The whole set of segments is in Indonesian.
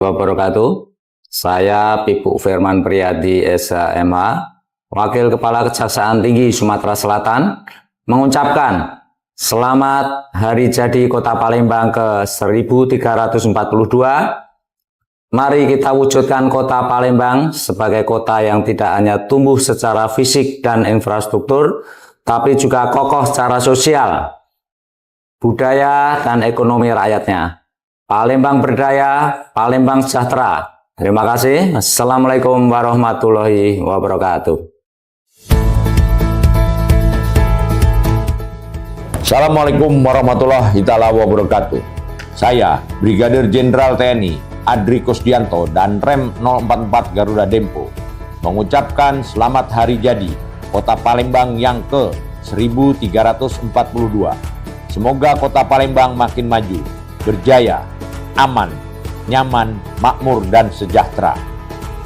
Wabarakatuh. Saya Pipu Firman Priyadi SHMH, Wakil Kepala Kejaksaan Tinggi Sumatera Selatan, mengucapkan selamat Hari Jadi Kota Palembang ke-1342. Mari kita wujudkan Kota Palembang sebagai kota yang tidak hanya tumbuh secara fisik dan infrastruktur, tapi juga kokoh secara sosial, budaya, dan ekonomi rakyatnya. Palembang berdaya, Palembang sejahtera. Terima kasih. Assalamualaikum warahmatullahi wabarakatuh. Assalamualaikum warahmatullahi wabarakatuh. Saya Brigadir Jenderal TNI Adri Kusdianto dan Rem 044 Garuda Dempo mengucapkan selamat hari jadi Kota Palembang yang ke-1342. Semoga Kota Palembang makin maju, berjaya, aman, nyaman, makmur, dan sejahtera.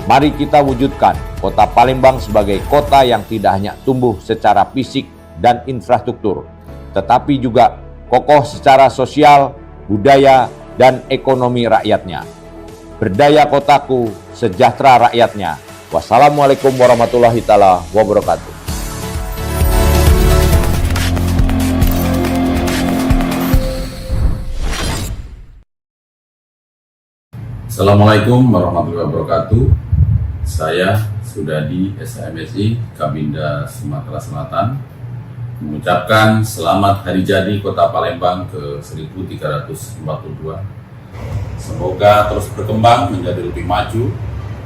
Mari kita wujudkan Kota Palembang sebagai kota yang tidak hanya tumbuh secara fisik dan infrastruktur, tetapi juga kokoh secara sosial, budaya, dan ekonomi rakyatnya. Berdaya kotaku, sejahtera rakyatnya. Wassalamualaikum warahmatullahi wabarakatuh. Assalamualaikum warahmatullahi wabarakatuh. Saya Sudadi SHMSI Kabinda Sumatera Selatan mengucapkan selamat Hari Jadi Kota Palembang ke-1342. Semoga terus berkembang menjadi lebih maju,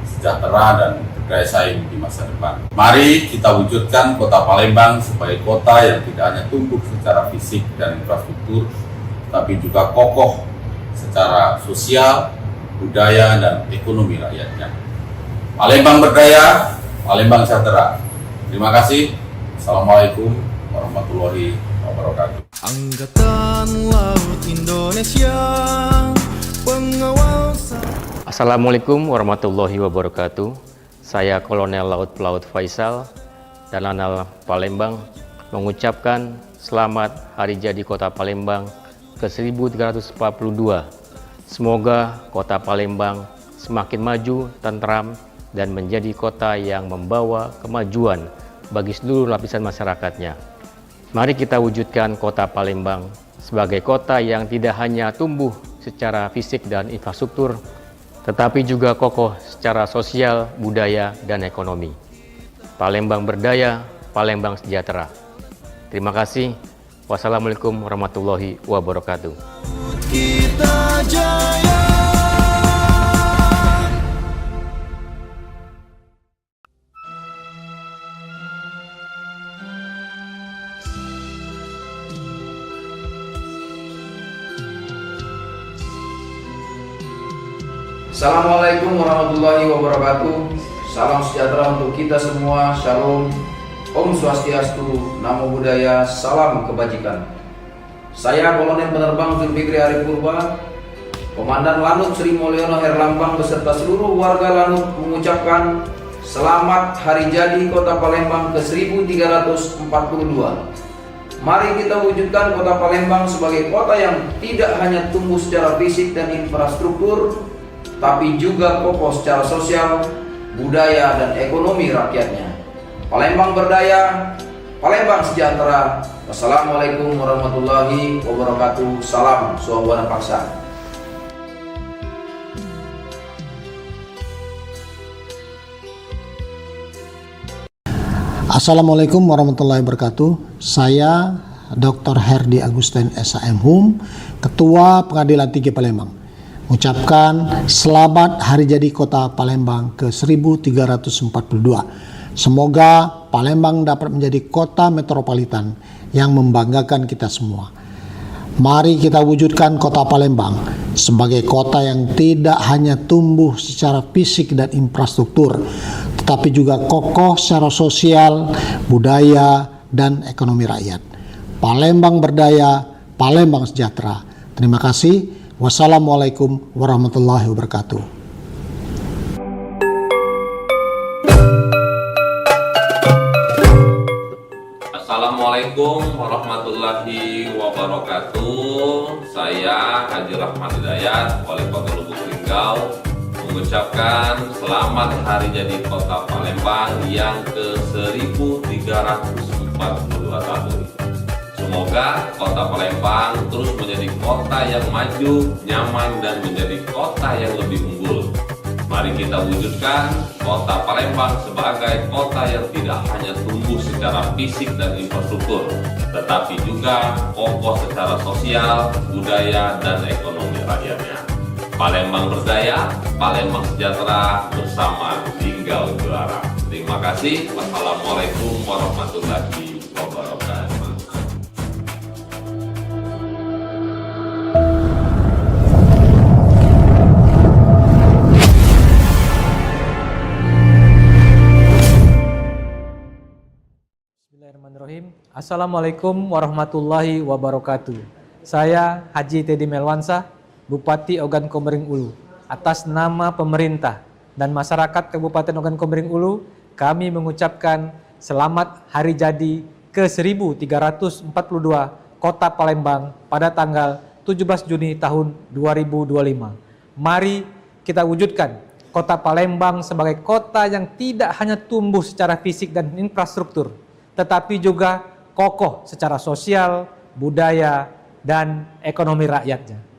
sejahtera, dan berdaya saing di masa depan. Mari kita wujudkan Kota Palembang sebagai kota yang tidak hanya tumbuh secara fisik dan infrastruktur, tapi juga kokoh secara sosial, budaya, dan ekonomi rakyatnya. Palembang berdaya, Palembang sejahtera. Terima kasih. Assalamualaikum warahmatullahi wabarakatuh. Angkatan Laut Indonesia, pengawal. Assalamualaikum warahmatullahi wabarakatuh. Saya Kolonel Laut Pelaut Faisal dan Lanal Palembang mengucapkan selamat Hari Jadi Kota Palembang ke-1342. Semoga Kota Palembang semakin maju, tentram, dan menjadi kota yang membawa kemajuan bagi seluruh lapisan masyarakatnya. Mari kita wujudkan Kota Palembang sebagai kota yang tidak hanya tumbuh secara fisik dan infrastruktur, tetapi juga kokoh secara sosial, budaya, dan ekonomi. Palembang berdaya, Palembang sejahtera. Terima kasih. Wassalamualaikum warahmatullahi wabarakatuh. Kita jaya. Assalamualaikum warahmatullahi wabarakatuh. Salam sejahtera untuk kita semua. Shalom. Om Swastiastu. Namo Buddhaya. Salam kebajikan. Saya Kolonel Penerbang Zulfikri Arif Purba, Komandan Lanut Sri Mulyono Herlambang beserta seluruh warga Lanut mengucapkan selamat Hari Jadi Kota Palembang ke-1342. Mari kita wujudkan Kota Palembang sebagai kota yang tidak hanya tumbuh secara fisik dan infrastruktur, tapi juga kokoh secara sosial, budaya, dan ekonomi rakyatnya. Palembang berdaya, Palembang sejahtera. Wassalamualaikum warahmatullahi wabarakatuh. Salam Swabwana Paksa. Assalamualaikum warahmatullahi wabarakatuh. Saya Dr. Herdi Agustin SHMHUM, Ketua Pengadilan Tinggi Palembang, mengucapkan selamat Hari Jadi Kota Palembang ke-1342. Semoga Palembang dapat menjadi kota metropolitan yang membanggakan kita semua. Mari kita wujudkan Kota Palembang sebagai kota yang tidak hanya tumbuh secara fisik dan infrastruktur, tetapi juga kokoh secara sosial, budaya, dan ekonomi rakyat. Palembang berdaya, Palembang sejahtera. Terima kasih. Wassalamualaikum warahmatullahi wabarakatuh. Assalamualaikum warahmatullahi wabarakatuh. Saya Haji Rahmat Hidayat, Wali Kota Lubuk Linggau, mengucapkan selamat hari jadi Kota Palembang yang ke-1342 tahun. Semoga Kota Palembang terus menjadi kota yang maju, nyaman, dan menjadi kota yang lebih unggul. Mari kita wujudkan Kota Palembang sebagai kota yang tidak hanya tumbuh secara fisik dan infrastruktur, tetapi juga kokoh secara sosial, budaya, dan ekonomi rakyatnya. Palembang berdaya, Palembang sejahtera, bersama tinggal juara. Terima kasih. Wassalamualaikum warahmatullahi wabarakatuh. Bismillahirrahmanirrahim. Assalamualaikum warahmatullahi wabarakatuh. Saya Haji Teddy Melwansa, Bupati Ogan Komering Ulu. Atas nama pemerintah dan masyarakat Kabupaten Ogan Komering Ulu, kami mengucapkan selamat hari jadi ke-1342 Kota Palembang pada tanggal 17 Juni tahun 2025. Mari kita wujudkan Kota Palembang sebagai kota yang tidak hanya tumbuh secara fisik dan infrastruktur, tetapi juga kokoh secara sosial, budaya, dan ekonomi rakyatnya.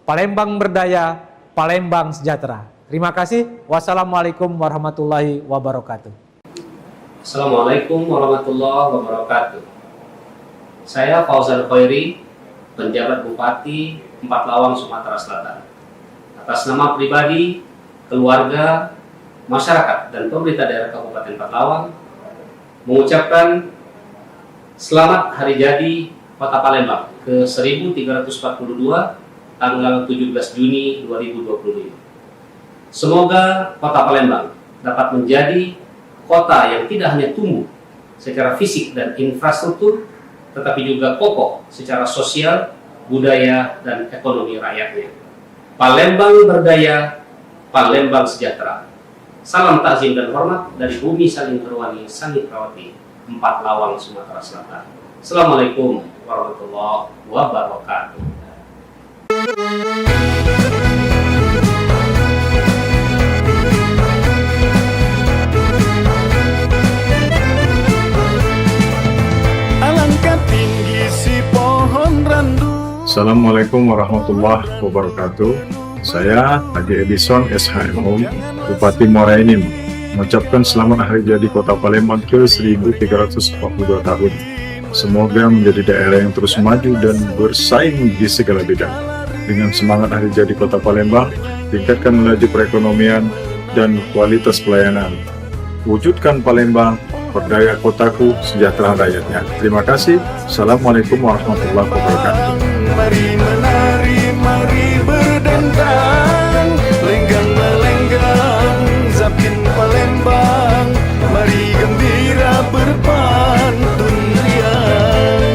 Palembang berdaya, Palembang sejahtera. Terima kasih. Wassalamualaikum warahmatullahi wabarakatuh. Assalamualaikum warahmatullahi wabarakatuh. Saya Fauzan Khairi, penjabat Bupati Empat Lawang, Sumatera Selatan. Atas nama pribadi, keluarga, masyarakat, dan pemerintah daerah Kabupaten Empat Lawang, mengucapkan selamat hari jadi Kota Palembang ke-1342 tanggal 17 Juni 2025. Semoga Kota Palembang dapat menjadi kota yang tidak hanya tumbuh secara fisik dan infrastruktur, tetapi juga kokoh secara sosial, budaya, dan ekonomi rakyatnya. Palembang berdaya, Palembang sejahtera. Salam takzim dan hormat dari Bumi Saling Terwani Sanitrawati, Empat Lawang, Sumatera Selatan. Assalamualaikum warahmatullahi wabarakatuh. Alangkah tinggi si pohon randu. Assalamualaikum warahmatullahi wabarakatuh. Saya Haji Edison SHMO, Bupati Muara Enim, mengucapkan selamat hari jadi Kota Palembang ke-1342 tahun. Semoga menjadi daerah yang terus maju dan bersaing di segala bidang. Dengan semangat hari jadi Kota Palembang, tingkatkan laju perekonomian dan kualitas pelayanan. Wujudkan Palembang, berdaya kotaku, sejahtera rakyatnya. Terima kasih. Assalamualaikum warahmatullahi wabarakatuh. Mari menari, mari berdendang, lenggang melenggang, zapin Palembang. Mari gembira berpantun riang.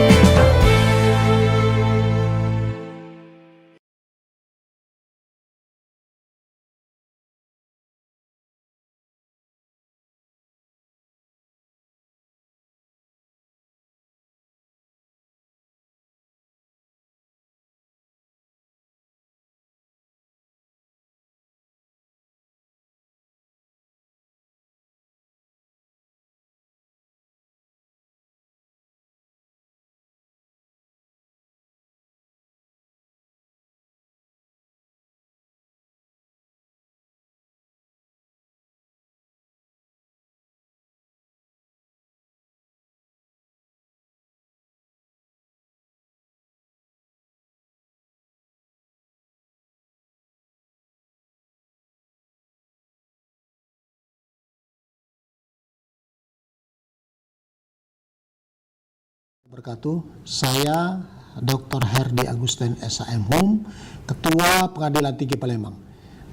Wabarakatuh. Saya Dr. Herdi Agustin SHMO, Ketua Pengadilan Tinggi Palembang,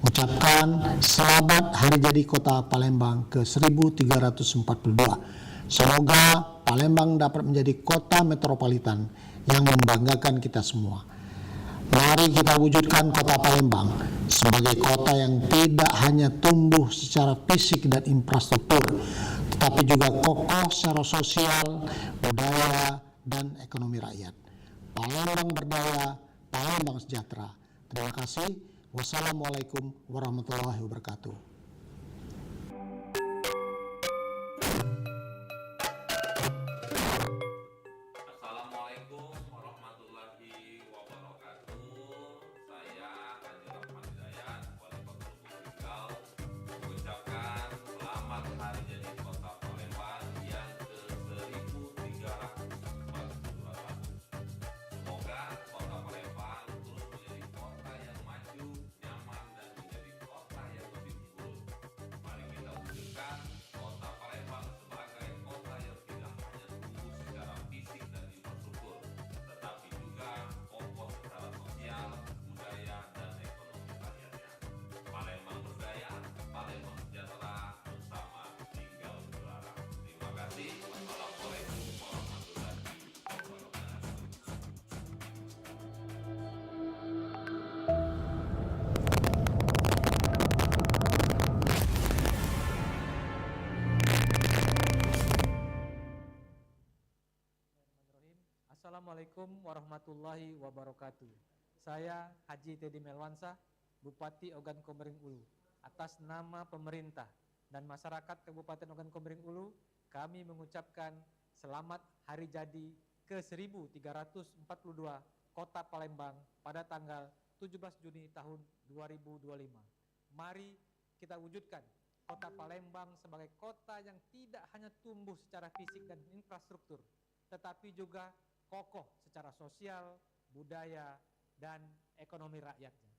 mengucapkan selamat hari jadi Kota Palembang ke-1342. Semoga Palembang dapat menjadi kota metropolitan yang membanggakan kita semua. Mari kita wujudkan Kota Palembang sebagai kota yang tidak hanya tumbuh secara fisik dan infrastruktur, tetapi juga kokoh secara sosial, budaya, dan ekonomi rakyat. Palembang berdaya, Palembang sejahtera. Terima kasih. Wassalamualaikum warahmatullahi wabarakatuh. Assalamualaikum warahmatullahi wabarakatuh. Saya Haji Rahmat Hidayat, Wali Kota Lubuk Linggau, mengucapkan selamat hari jadi Kota Palembang yang ke-1341. Semoga Kota Palembang terus menjadi kota yang maju, nyaman, dan menjadi kota yang lebih unggul. Mari kita wujudkan Kota Palembang sebagai kota yang tidak hanya tumbuh secara fisik dan infrastruktur, tetapi juga kokoh secara sosial, budaya, dan ekonomi rakyatnya. Palembang berdaya, Palembang sejahtera, bersama tinggal berlarang. Terima kasih. Wassalamualaikum warahmatullahi wabarakatuh. Assalamualaikum warahmatullahi wabarakatuh. Saya Haji Tedi Melwansa, Bupati Ogan Komering Ulu. Atas nama pemerintah dan masyarakat Kabupaten Ogan Komering Ulu, kami mengucapkan selamat hari jadi ke-1342 Kota Palembang pada tanggal 17 Juni tahun 2025. Mari kita wujudkan Kota Palembang sebagai kota yang tidak hanya tumbuh secara fisik dan infrastruktur, tetapi juga kokoh secara sosial, budaya, dan ekonomi rakyatnya.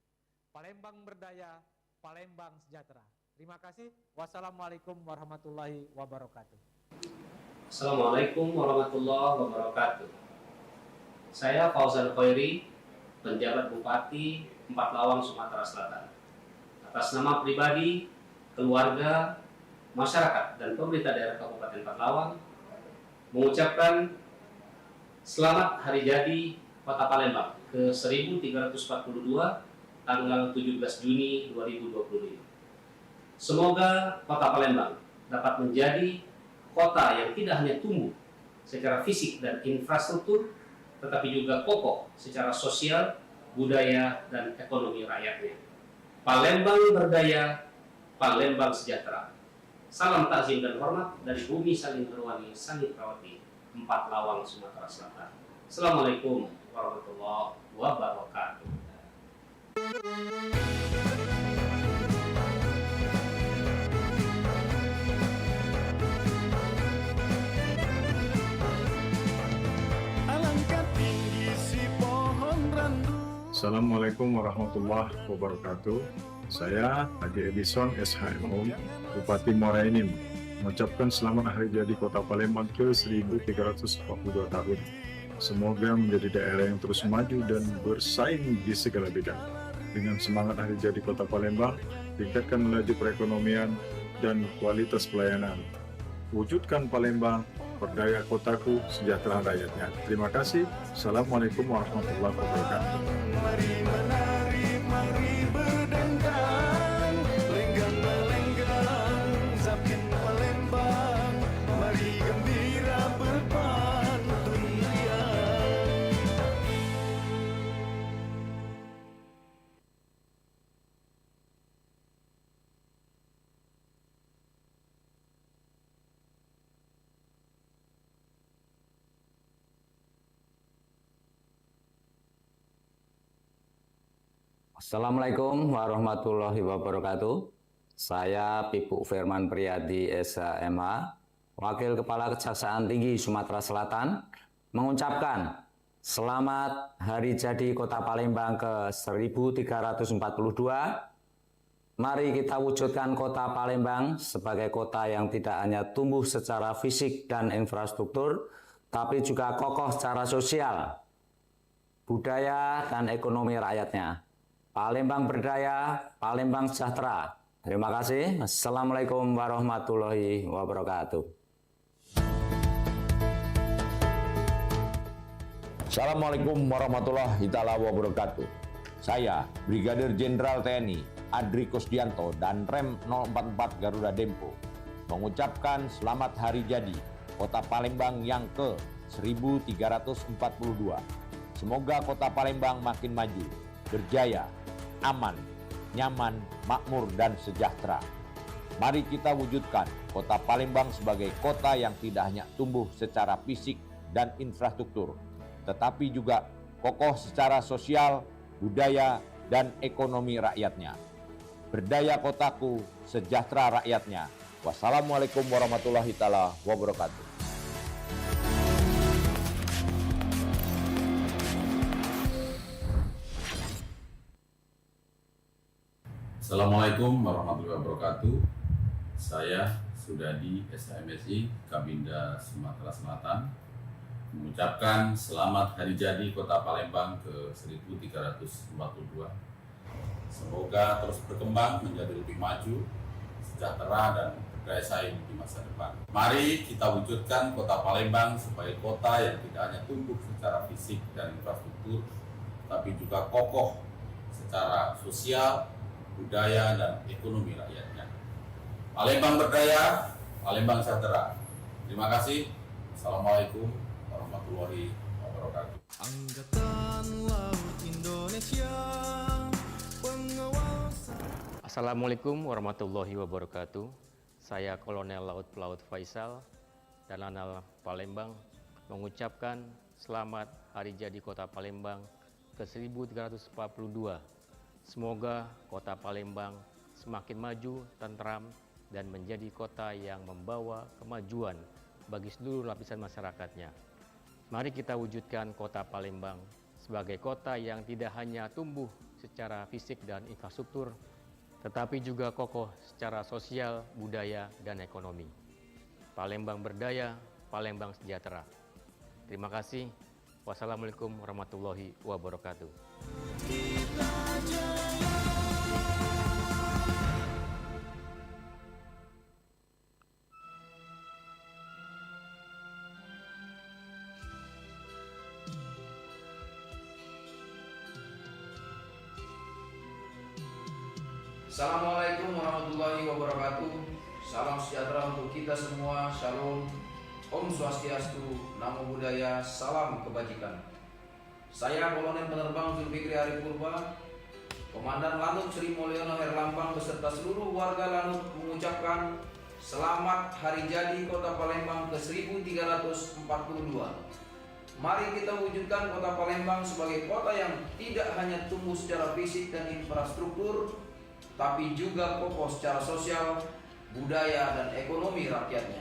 Palembang berdaya, Palembang sejahtera. Terima kasih. Wassalamualaikum warahmatullahi wabarakatuh. Assalamualaikum warahmatullahi wabarakatuh. Saya Fauzan Khairi, penjabat Bupati Empat Lawang, Sumatera Selatan. Atas nama pribadi, keluarga, masyarakat, dan pemerintah daerah Kabupaten Empat Lawang, mengucapkan selamat hari jadi Kota Palembang ke-1342 tanggal 17 Juni 2025. Semoga Kota Palembang dapat menjadi kota yang tidak hanya tumbuh secara fisik dan infrastruktur, tetapi juga kokoh secara sosial, budaya, dan ekonomi rakyatnya. Palembang berdaya, Palembang sejahtera. Salam takzim dan hormat dari bumi saling berwani, saling terawati, Empat Lawang, Sumatera Selatan. Assalamualaikum warahmatullahi wabarakatuh. Alangkah tinggi si pohon randu. Assalamualaikum warahmatullahi wabarakatuh. Saya Haji Edison SHMO, Bupati Muara Enim, mengucapkan selamat hari jadi Kota Palembang ke-1342 tahun. Semoga menjadi daerah yang terus maju dan bersaing di segala bidang. Dengan semangat hari jadi Kota Palembang, tingkatkan laju perekonomian dan kualitas pelayanan. Wujudkan Palembang, berdaya kotaku, sejahtera rakyatnya. Terima kasih. Assalamualaikum warahmatullahi wabarakatuh. Mari menari, mari berdendang, lenggang melenggang, zapin Palembang. Mari gembira berpantun riang. Assalamualaikum warahmatullahi wabarakatuh. Saya Pibu Firman Priyadi SHMA, Wakil Kepala Kejaksaan Tinggi Sumatera Selatan, mengucapkan selamat hari jadi Kota Palembang ke-1342. Mari kita wujudkan Kota Palembang sebagai kota yang tidak hanya tumbuh secara fisik dan infrastruktur, tapi juga kokoh secara sosial, budaya, dan ekonomi rakyatnya. Palembang berdaya, Palembang sejahtera. Terima kasih. Assalamualaikum warahmatullahi wabarakatuh. Assalamualaikum warahmatullahi wabarakatuh. Saya Brigadir Jenderal TNI Adri Kusdianto dan Rem 044 Garuda Dempo mengucapkan selamat hari jadi Kota Palembang yang ke-1342. Semoga Kota Palembang makin maju, berjaya, aman, nyaman, makmur, dan sejahtera. Mari kita wujudkan Kota Palembang sebagai kota yang tidak hanya tumbuh secara fisik dan infrastruktur, tetapi juga kokoh secara sosial, budaya, dan ekonomi rakyatnya. Berdaya kotaku, sejahtera rakyatnya. Wassalamualaikum warahmatullahi wabarakatuh. Assalamualaikum warahmatullahi wabarakatuh. Saya Sudadi SHMSI Kabinda Sumatera Selatan mengucapkan selamat hari jadi Kota Palembang ke 1342. Semoga terus berkembang menjadi lebih maju, sejahtera, dan berdaya saing di masa depan. Mari kita wujudkan Kota Palembang sebagai kota yang tidak hanya tumbuh secara fisik dan infrastruktur, tapi juga kokoh secara sosial, budaya, dan ekonomi rakyatnya. Palembang berdaya, Palembang sejahtera. Terima kasih. Assalamualaikum warahmatullahi wabarakatuh. Angkatan Laut Indonesia, pengawal. Assalamualaikum warahmatullahi wabarakatuh. Saya Kolonel Laut Pelaut Faisal dan Lanal Palembang mengucapkan selamat hari jadi Kota Palembang ke 1342. Semoga Kota Palembang semakin maju, tentram, dan menjadi kota yang membawa kemajuan bagi seluruh lapisan masyarakatnya. Mari kita wujudkan Kota Palembang sebagai kota yang tidak hanya tumbuh secara fisik dan infrastruktur, tetapi juga kokoh secara sosial, budaya, dan ekonomi. Palembang berdaya, Palembang sejahtera. Terima kasih. Wassalamualaikum warahmatullahi wabarakatuh. Assalamualaikum warahmatullahi wabarakatuh. Salam sejahtera untuk kita semua. Shalom. Om Swastiastu, Namo Buddhaya, salam kebajikan. Saya Kolonel Penerbang Zulfikri Arif Purba, Komandan Lanut Sri Mulyono Herlampang beserta seluruh warga Lanut mengucapkan selamat hari jadi Kota Palembang ke 1342. Mari kita wujudkan Kota Palembang sebagai kota yang tidak hanya tumbuh secara fisik dan infrastruktur, tapi juga kokoh secara sosial, budaya, dan ekonomi rakyatnya.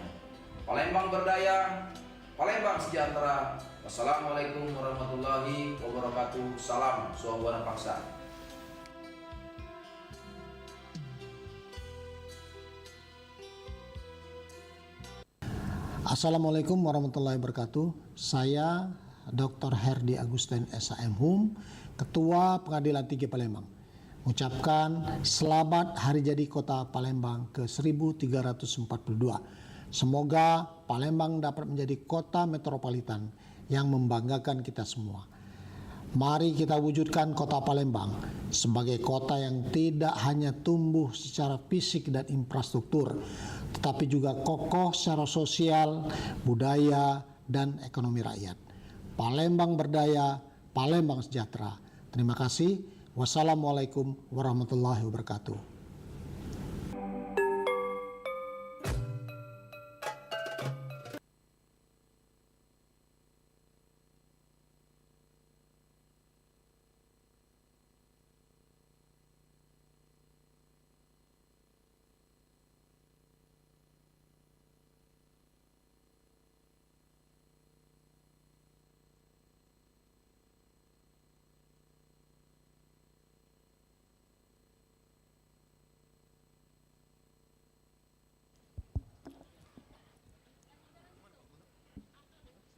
Palembang berdaya, Palembang sejahtera. Wassalamualaikum warahmatullahi wabarakatuh. Salam Swabwana Paksa. Assalamualaikum warahmatullahi wabarakatuh. Saya Dr. Herdi Agustin SHM Hum, Ketua Pengadilan Tinggi Palembang, mengucapkan selamat hari jadi Kota Palembang ke 1342. Semoga Palembang dapat menjadi kota metropolitan yang membanggakan kita semua. Mari kita wujudkan Kota Palembang sebagai kota yang tidak hanya tumbuh secara fisik dan infrastruktur, tetapi juga kokoh secara sosial, budaya, dan ekonomi rakyat. Palembang berdaya, Palembang sejahtera. Terima kasih. Wassalamualaikum warahmatullahi wabarakatuh.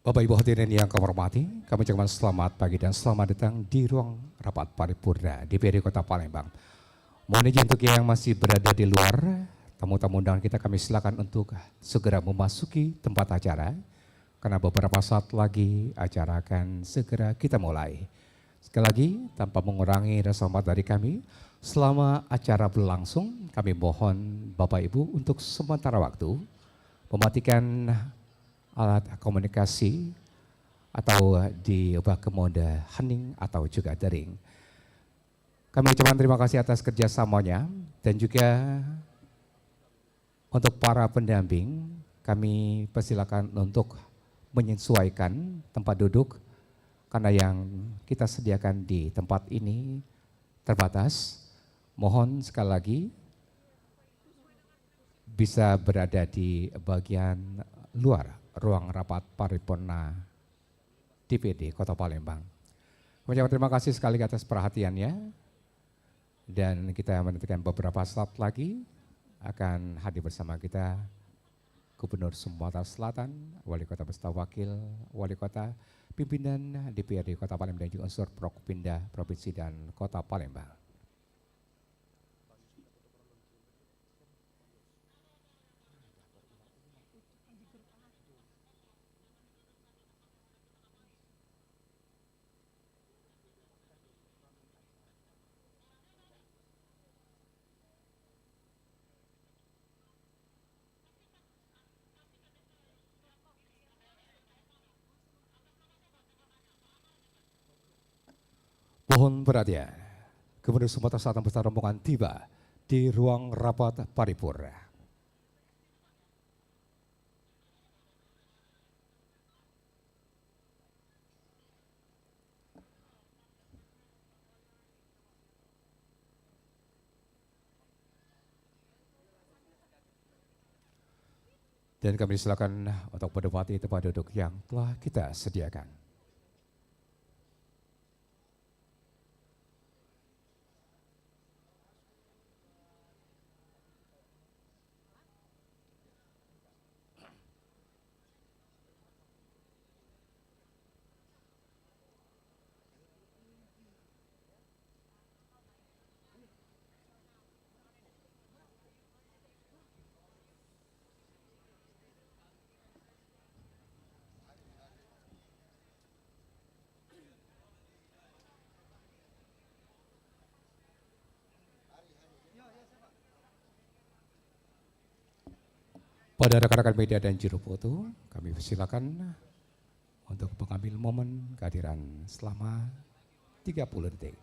Bapak Ibu hadirin yang kami hormati, kami ucapkan selamat pagi dan selamat datang di ruang rapat paripurna DPRD Kota Palembang. Mohon izin untuk yang masih berada di luar, tamu-tamu undangan kita kami silakan untuk segera memasuki tempat acara, karena beberapa saat lagi acara akan segera kita mulai. Sekali lagi, tanpa mengurangi rasa hormat dari kami, selama acara berlangsung, kami mohon Bapak Ibu untuk sementara waktu mematikan alat komunikasi atau diubah ke mode hening atau juga daring. Kami ucapkan terima kasih atas kerjasamanya dan juga untuk para pendamping kami persilakan untuk menyesuaikan tempat duduk karena yang kita sediakan di tempat ini terbatas. Mohon sekali lagi bisa berada di bagian luar ruang rapat paripurna DPRD Kota Palembang. Mengucapkan terima kasih sekali atas perhatiannya dan kita menantikan beberapa saat lagi akan hadir bersama kita Gubernur Sumatera Selatan, Wali Kota beserta Wakil Wali Kota, pimpinan DPRD Kota Palembang dan juga unsur Prokopimda Provinsi dan Kota Palembang. Mohon perhatian, Gubernur Sumatera Selatan beserta rombongan tiba di ruang rapat paripurna. Dan kami silakan untuk menempati tempat duduk yang telah kita sediakan. Pada rekan-rekan media dan juru foto, kami persilakan untuk mengambil momen kehadiran selama 30 detik.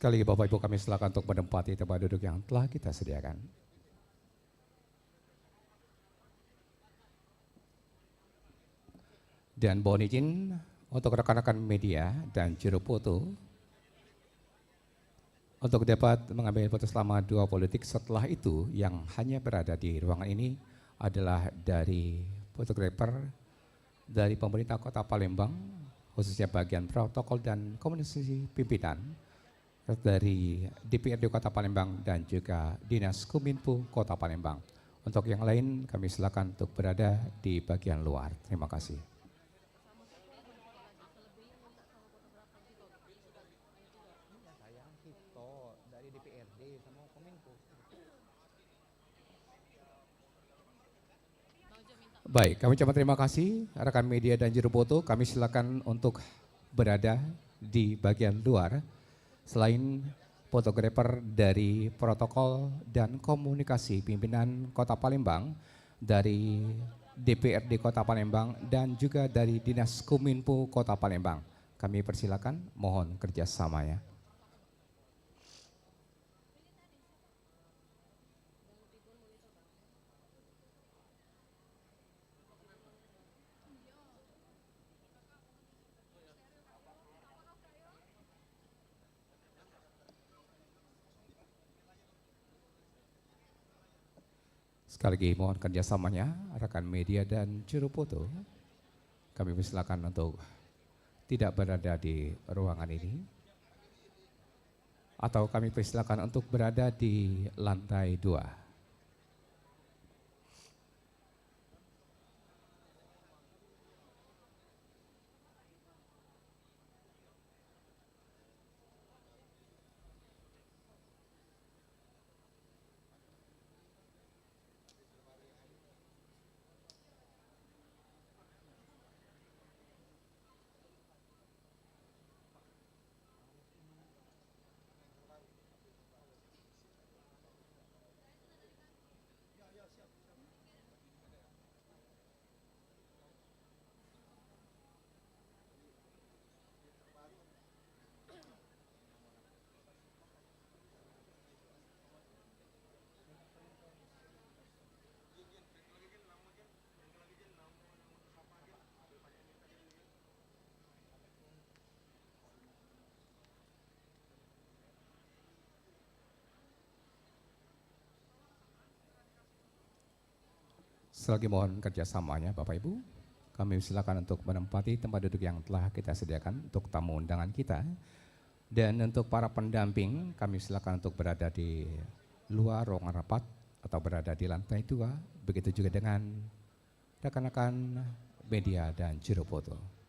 Sekali lagi Bapak Ibu kami silakan untuk menempati tempat duduk yang telah kita sediakan. Dan mohon izin untuk rekan-rekan media dan juru foto untuk dapat mengambil foto selama 20 detik. Setelah itu yang hanya berada di ruangan ini adalah dari fotografer dari pemerintah Kota Palembang, khususnya bagian protokol dan komunikasi pimpinan, dari DPRD Kota Palembang dan juga Dinas Kominfo Kota Palembang. Untuk yang lain kami silakan untuk berada di bagian luar. Terima kasih. Baik, kami ucapkan terima kasih rekan media dan juru foto. Kami silakan untuk berada di bagian luar. Selain fotografer dari protokol dan komunikasi pimpinan Kota Palembang, dari DPRD Kota Palembang, dan juga dari Dinas Kominfo Kota Palembang. Kami persilakan, mohon kerjasamanya. Sekali lagi mohon kerjasamanya rekan media dan juru foto. Kami persilakan untuk tidak berada di ruangan ini. Atau kami persilakan untuk berada di lantai 2. Selagi mohon kerjasamanya Bapak Ibu, kami silakan untuk menempati tempat duduk yang telah kita sediakan untuk tamu undangan kita. Dan untuk para pendamping, kami silakan untuk berada di luar ruangan rapat atau berada di lantai 2. Begitu juga dengan rekan-rekan media dan juru foto.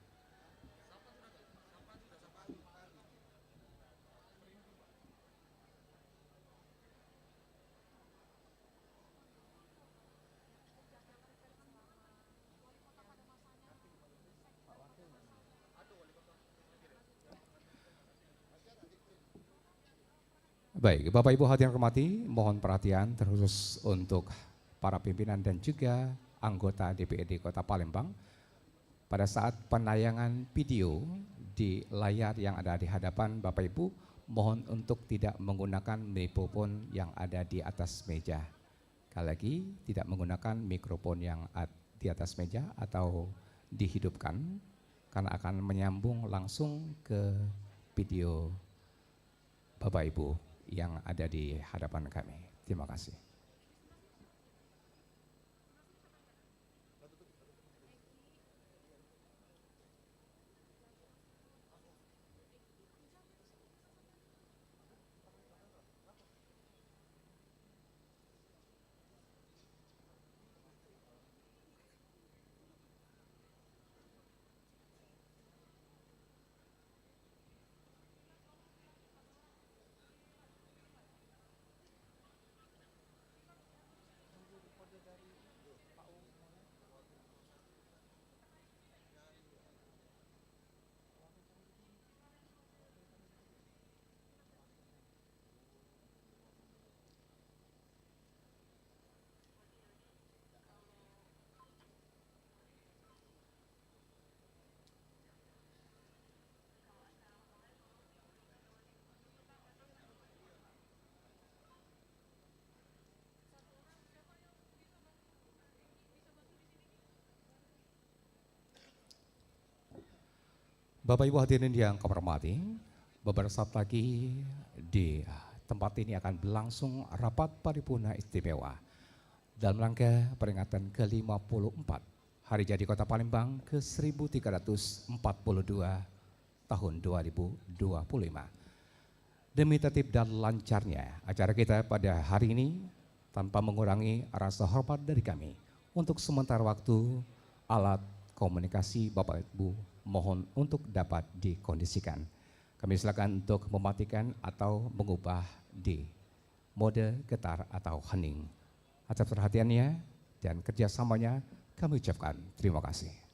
Baik, Bapak Ibu hadirin hormati, mohon perhatian terkhusus untuk para pimpinan dan juga anggota DPRD Kota Palembang. Pada saat penayangan video di layar yang ada di hadapan Bapak Ibu, mohon untuk tidak menggunakan mikrofon yang ada di atas meja. Sekali lagi, tidak menggunakan mikrofon yang di atas meja atau dihidupkan, karena akan menyambung langsung ke video Bapak Ibu yang ada di hadapan kami. Terima kasih. Bapak Ibu hadirin yang kami hormati, beberapa saat lagi di tempat ini akan berlangsung rapat paripurna istimewa dalam rangka peringatan ke-54 Hari Jadi Kota Palembang ke-1342 tahun 2025. Demi tertib dan lancarnya acara kita pada hari ini, tanpa mengurangi rasa hormat dari kami, untuk sementara waktu alat komunikasi Bapak Ibu mohon untuk dapat dikondisikan. Kami silakan untuk mematikan atau mengubah di mode getar atau hening. Atas perhatiannya dan kerjasamanya kami ucapkan terima kasih.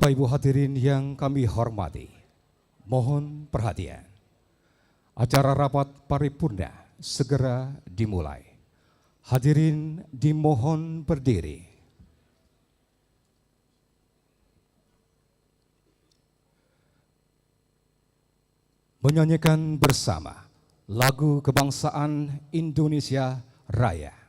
Bapak Ibu hadirin yang kami hormati, mohon perhatian. Acara rapat paripurna segera dimulai. Hadirin dimohon berdiri. Menyanyikan bersama lagu kebangsaan Indonesia Raya.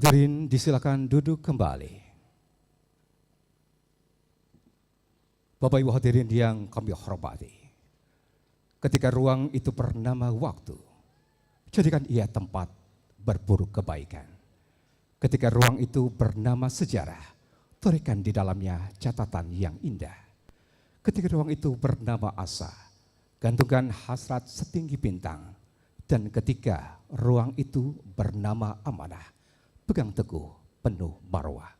Hadirin disilakan duduk kembali. Bapak Ibu hadirin yang kami hormati, ketika ruang itu bernama waktu, jadikan ia tempat berburu kebaikan. Ketika ruang itu bernama sejarah, torehkan di dalamnya catatan yang indah. Ketika ruang itu bernama asa, gantungkan hasrat setinggi bintang. Dan ketika ruang itu bernama amanah, pegang teguh penuh marwah.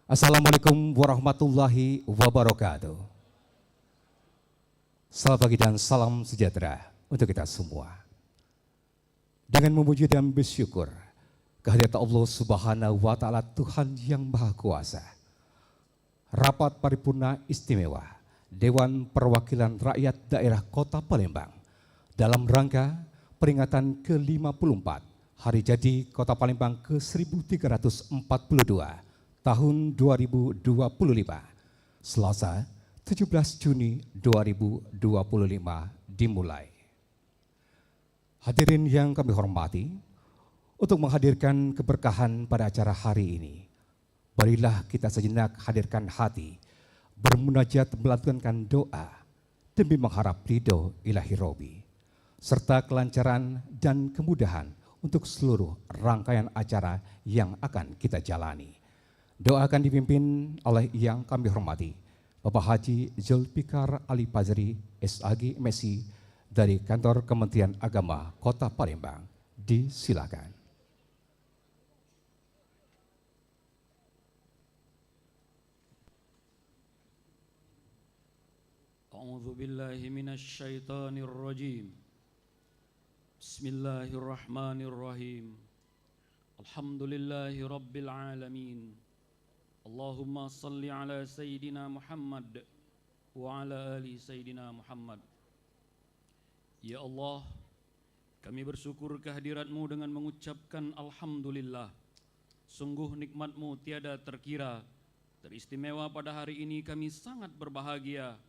Assalamualaikum warahmatullahi wabarakatuh. Selamat pagi dan salam sejahtera untuk kita semua. Dengan memuji dan bersyukur kehadirat Allah Subhanahu wa Ta'ala, Tuhan yang Maha Kuasa, rapat paripurna istimewa Dewan Perwakilan Rakyat Daerah Kota Palembang dalam rangka peringatan ke-54 Hari Jadi Kota Palembang ke-1342 tahun 2025, Selasa 17 Juni 2025 dimulai. Hadirin yang kami hormati, untuk menghadirkan keberkahan pada acara hari ini, marilah kita sejenak hadirkan hati, bermunajat melantunkan doa demi mengharap ridho ilahi Robi, serta kelancaran dan kemudahan untuk seluruh rangkaian acara yang akan kita jalani. Doa akan dipimpin oleh yang kami hormati, Bapak Haji Zulfikar Ali Fazri, SAG MSI dari Kantor Kementerian Agama Kota Palembang. Disilakan. A'udzu billahi minasy syaithanir rajim. Bismillahirrahmanirrahim. Alhamdulillahi rabbil alamin. Allahumma salli ala Sayyidina Muhammad wa ala ali Sayyidina Muhammad. Ya Allah, kami bersyukur kehadirat-Mu dengan mengucapkan Alhamdulillah. Sungguh nikmat-Mu tiada terkira. Teristimewa pada hari ini kami sangat berbahagia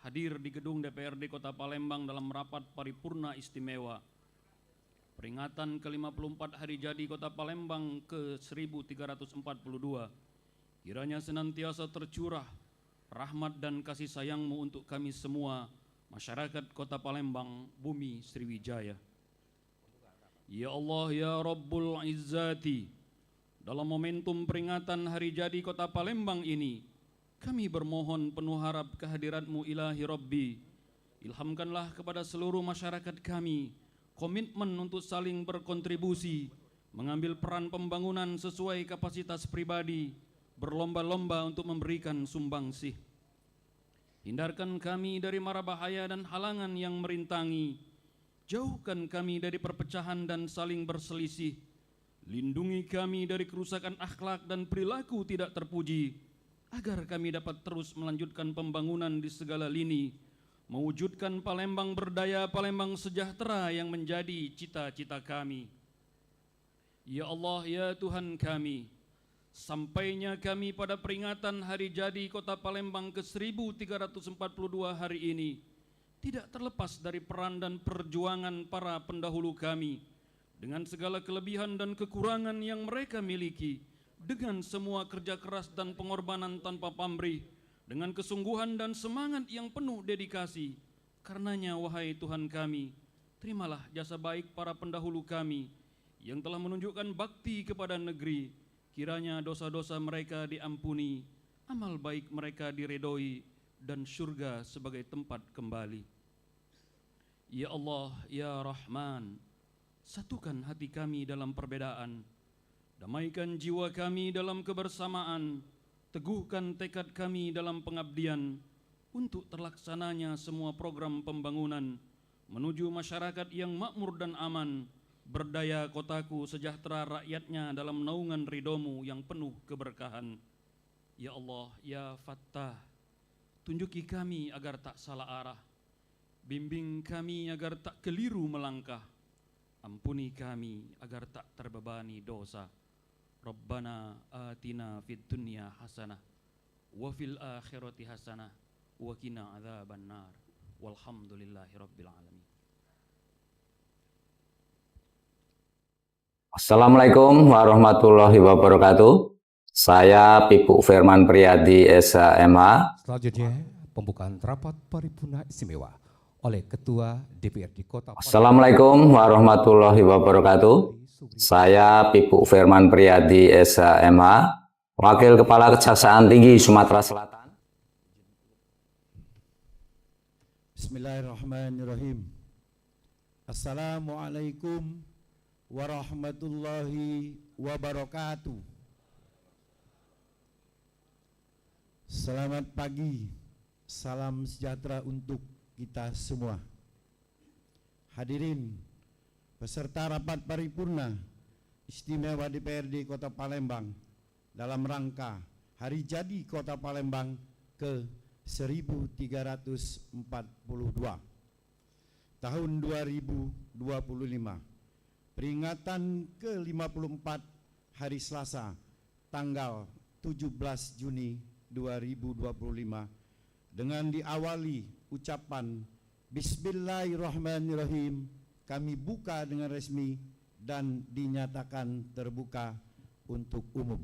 hadir di gedung DPRD Kota Palembang dalam rapat paripurna istimewa peringatan ke-54 Hari Jadi Kota Palembang ke-1342. Kiranya senantiasa tercurah rahmat dan kasih sayang-Mu untuk kami semua, masyarakat Kota Palembang, bumi Sriwijaya. Ya Allah, ya Rabbul Izzati, dalam momentum peringatan Hari Jadi Kota Palembang ini, kami bermohon penuh harap kehadirat-Mu ilahi Rabbi. Ilhamkanlah kepada seluruh masyarakat kami komitmen untuk saling berkontribusi, mengambil peran pembangunan sesuai kapasitas pribadi, berlomba-lomba untuk memberikan sumbangsih. Hindarkan kami dari mara bahaya dan halangan yang merintangi. Jauhkan kami dari perpecahan dan saling berselisih. Lindungi kami dari kerusakan akhlak dan perilaku tidak terpuji, agar kami dapat terus melanjutkan pembangunan di segala lini, mewujudkan Palembang berdaya, Palembang sejahtera yang menjadi cita-cita kami. Ya Allah, ya Tuhan kami, sampainya kami pada peringatan Hari Jadi Kota Palembang ke-1342 hari ini, tidak terlepas dari peran dan perjuangan para pendahulu kami, dengan segala kelebihan dan kekurangan yang mereka miliki, dengan semua kerja keras dan pengorbanan tanpa pamrih, dengan kesungguhan dan semangat yang penuh dedikasi. Karenanya, wahai Tuhan kami, terimalah jasa baik para pendahulu kami yang telah menunjukkan bakti kepada negeri. Kiranya dosa-dosa mereka diampuni, amal baik mereka diredoi, dan surga sebagai tempat kembali. Ya Allah, ya Rahman, satukan hati kami dalam perbedaan, damaikan jiwa kami dalam kebersamaan, teguhkan tekad kami dalam pengabdian untuk terlaksananya semua program pembangunan menuju masyarakat yang makmur dan aman, berdaya kotaku, sejahtera rakyatnya dalam naungan ridho-Mu yang penuh keberkahan. Ya Allah, ya Fattah, tunjuki kami agar tak salah arah, bimbing kami agar tak keliru melangkah, ampuni kami agar tak terbebani dosa. Rabbana atina fid dunya hasanah wa fil akhirati hasanah wa qina adzabannar. Walhamdulillahi rabbil alamin. Assalamualaikum warahmatullahi wabarakatuh. Saya Pipu Firman Priyadi SHMA. Selanjutnya pembukaan rapat paripurna istimewa oleh Ketua DPRD Kota Palembang. Assalamualaikum warahmatullahi wabarakatuh. Saya Pipu Firman Priyadi SHMA, Wakil Kepala Kejaksaan Tinggi Sumatera Selatan. Bismillahirrahmanirrahim. Assalamualaikum warahmatullahi wabarakatuh. Selamat pagi, salam sejahtera untuk kita semua. Hadirin peserta rapat paripurna istimewa DPRD Kota Palembang dalam rangka Hari Jadi Kota Palembang ke-1342 tahun 2025, peringatan ke-54 hari Selasa tanggal 17 Juni 2025, dengan diawali ucapan Bismillahirrahmanirrahim, kami buka dengan resmi dan dinyatakan terbuka untuk umum.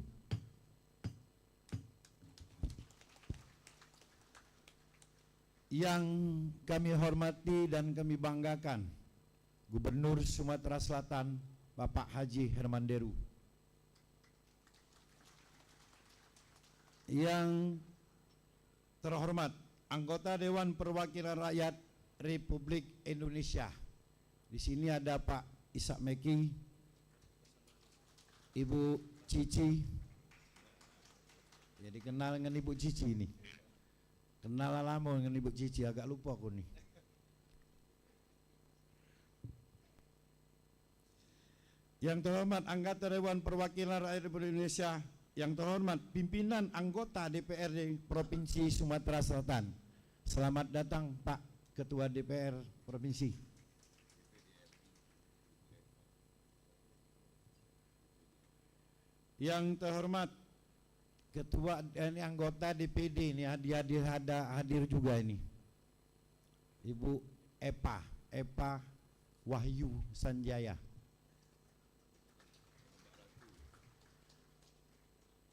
Yang kami hormati dan kami banggakan, Gubernur Sumatera Selatan Bapak Haji Herman Deru, yang terhormat anggota Dewan Perwakilan Rakyat Republik Indonesia. Di sini ada Pak Ishak Meki, Ibu Cici. Jadi kenal dengan Ibu Cici ini. Kenal lama dengan Ibu Cici, agak lupa aku nih. Yang terhormat anggota Dewan Perwakilan Rakyat Republik Indonesia, yang terhormat pimpinan anggota DPRD Provinsi Sumatera Selatan. Selamat datang Pak Ketua DPR Provinsi. Yang terhormat Ketua dan anggota DPD ini hadir juga ini. Ibu Epa Wahyu Sanjaya.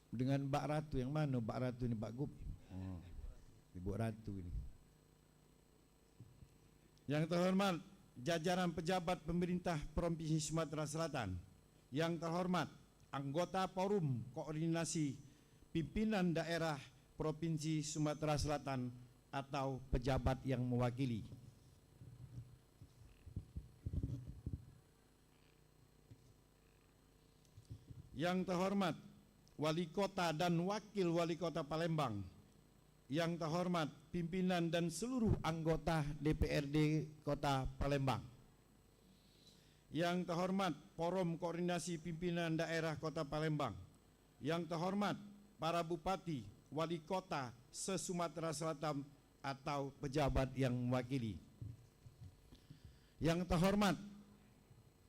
Dengan Mbak Ratu, yang mana Mbak Ratu ini, Pak Gub? Oh, Ibu Ratu ini. Yang terhormat jajaran pejabat pemerintah Provinsi Sumatera Selatan. Yang terhormat anggota Forum Koordinasi Pimpinan Daerah Provinsi Sumatera Selatan atau pejabat yang mewakili. Yang terhormat Wali Kota dan Wakil Wali Kota Palembang, yang terhormat pimpinan dan seluruh anggota DPRD Kota Palembang, yang terhormat Forum Koordinasi Pimpinan Daerah Kota Palembang, yang terhormat para bupati, wali kota se-Sumatera Selatan atau pejabat yang mewakili, yang terhormat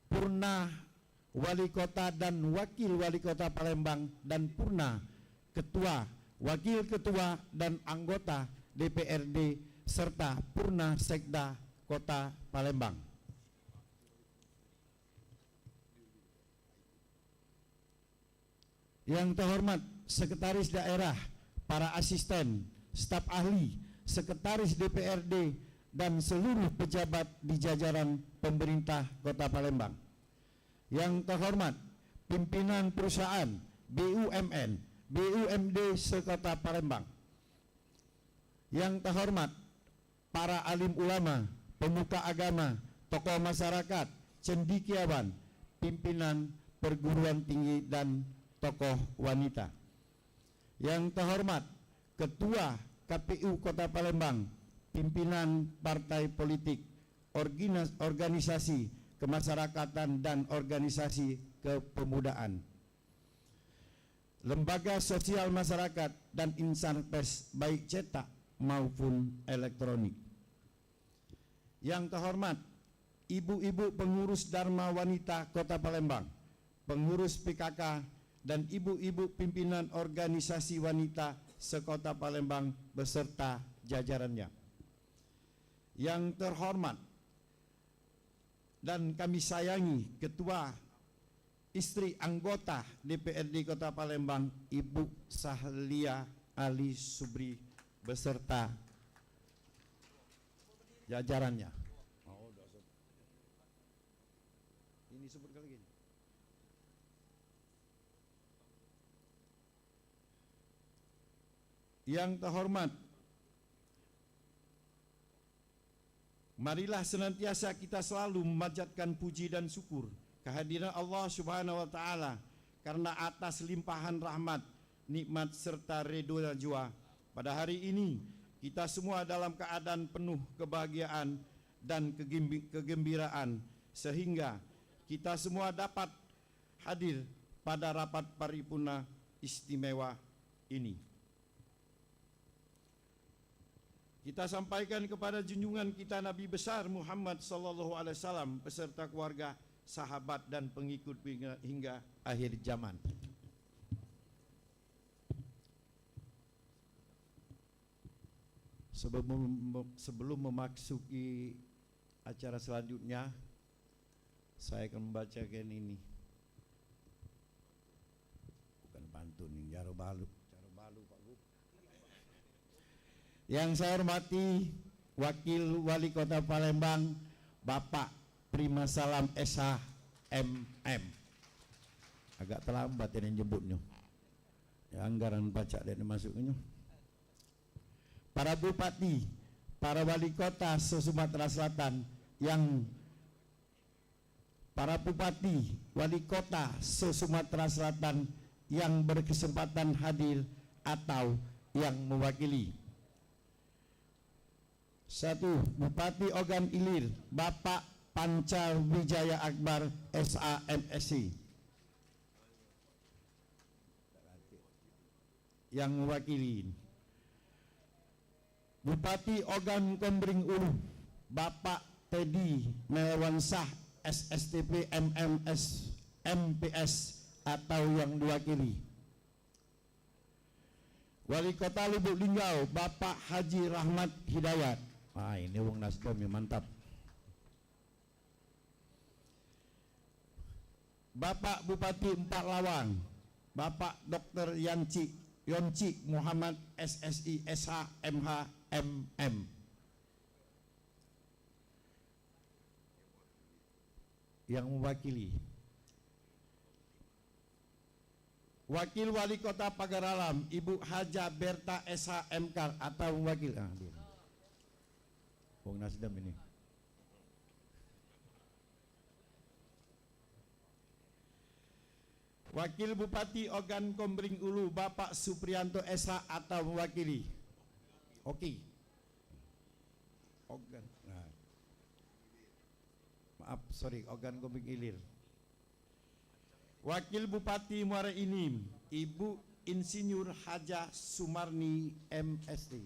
Purna Wali Kota dan Wakil Wali Kota Palembang dan Purna Ketua, Wakil Ketua dan anggota DPRD serta Purna Sekda Kota Palembang. Yang terhormat Sekretaris Daerah, para asisten, staf ahli, Sekretaris DPRD dan seluruh pejabat di jajaran pemerintah Kota Palembang. Yang terhormat pimpinan perusahaan BUMN, BUMD se-Kota Palembang. Yang terhormat para alim ulama, pemuka agama, tokoh masyarakat, cendekiawan, pimpinan perguruan tinggi dan tokoh wanita. Yang terhormat Ketua KPU Kota Palembang, pimpinan partai politik, organisasi kemasyarakatan dan organisasi kepemudaan, lembaga sosial masyarakat dan insan pers baik cetak maupun elektronik. Yang terhormat ibu-ibu pengurus Dharma Wanita Kota Palembang, pengurus PKK dan ibu-ibu pimpinan organisasi wanita se-Kota Palembang beserta jajarannya. Yang terhormat dan kami sayangi Ketua Istri Anggota DPRD Kota Palembang, Ibu Sahlia Ali Subri beserta jajarannya. Ini sebut lagi. Yang terhormat, marilah senantiasa kita selalu memanjatkan puji dan syukur kehadiran Allah Subhanahu wa taala karena atas limpahan rahmat, nikmat serta ridho dan jua. Pada hari ini kita semua dalam keadaan penuh kebahagiaan dan kegembiraan sehingga kita semua dapat hadir pada rapat paripurna istimewa ini. Kita sampaikan kepada junjungan kita Nabi besar Muhammad sallallahu alaihi wasallam beserta keluarga, sahabat dan pengikut hingga akhir zaman. Sebelum memasuki acara selanjutnya, saya akan membacakan ini. Bukan pantun, ini Jaro Balu Pak Gub. Yang saya hormati Wakil Wali Kota Palembang, Bapak Prima Salam SH MM. Agak terlambat ini nyebutnya. Ya, anggaran pajak dan masuknya. Para bupati, para wali kota se-Sumatera Selatan yang para bupati, wali kota se-Sumatera Selatan yang berkesempatan hadir atau yang mewakili. 1. Bupati Ogan Ilir, Bapak Pancal Wijaya Akbar SAMSI yang mewakili. Bupati Ogan Komering Ulu, Bapak Teddy Melwansah SSTP MMS MPS atau yang diwakili. Wali Kota Lubuk Linggau, Bapak Haji Rahmat Hidayat. Wah, ini wong Nasdem ya, mantap. Bapak Bupati Empat Lawang, Bapak Dr. Yonci Muhammad SSI SH MH MM. Yang mewakili. Wakil Wali Kota Pagar Alam Ibu Haja Berta SHMK atau wakil Wong Nasdem ini. Wakil Bupati Ogan Komering Ulu Bapak Suprianto SH atau mewakili. Oke. Ogan. Nah. Maaf, sorry, Ogan Komering Ilir. Wakil Bupati Muara Enim Ibu Insinyur Haja Sumarni MSD.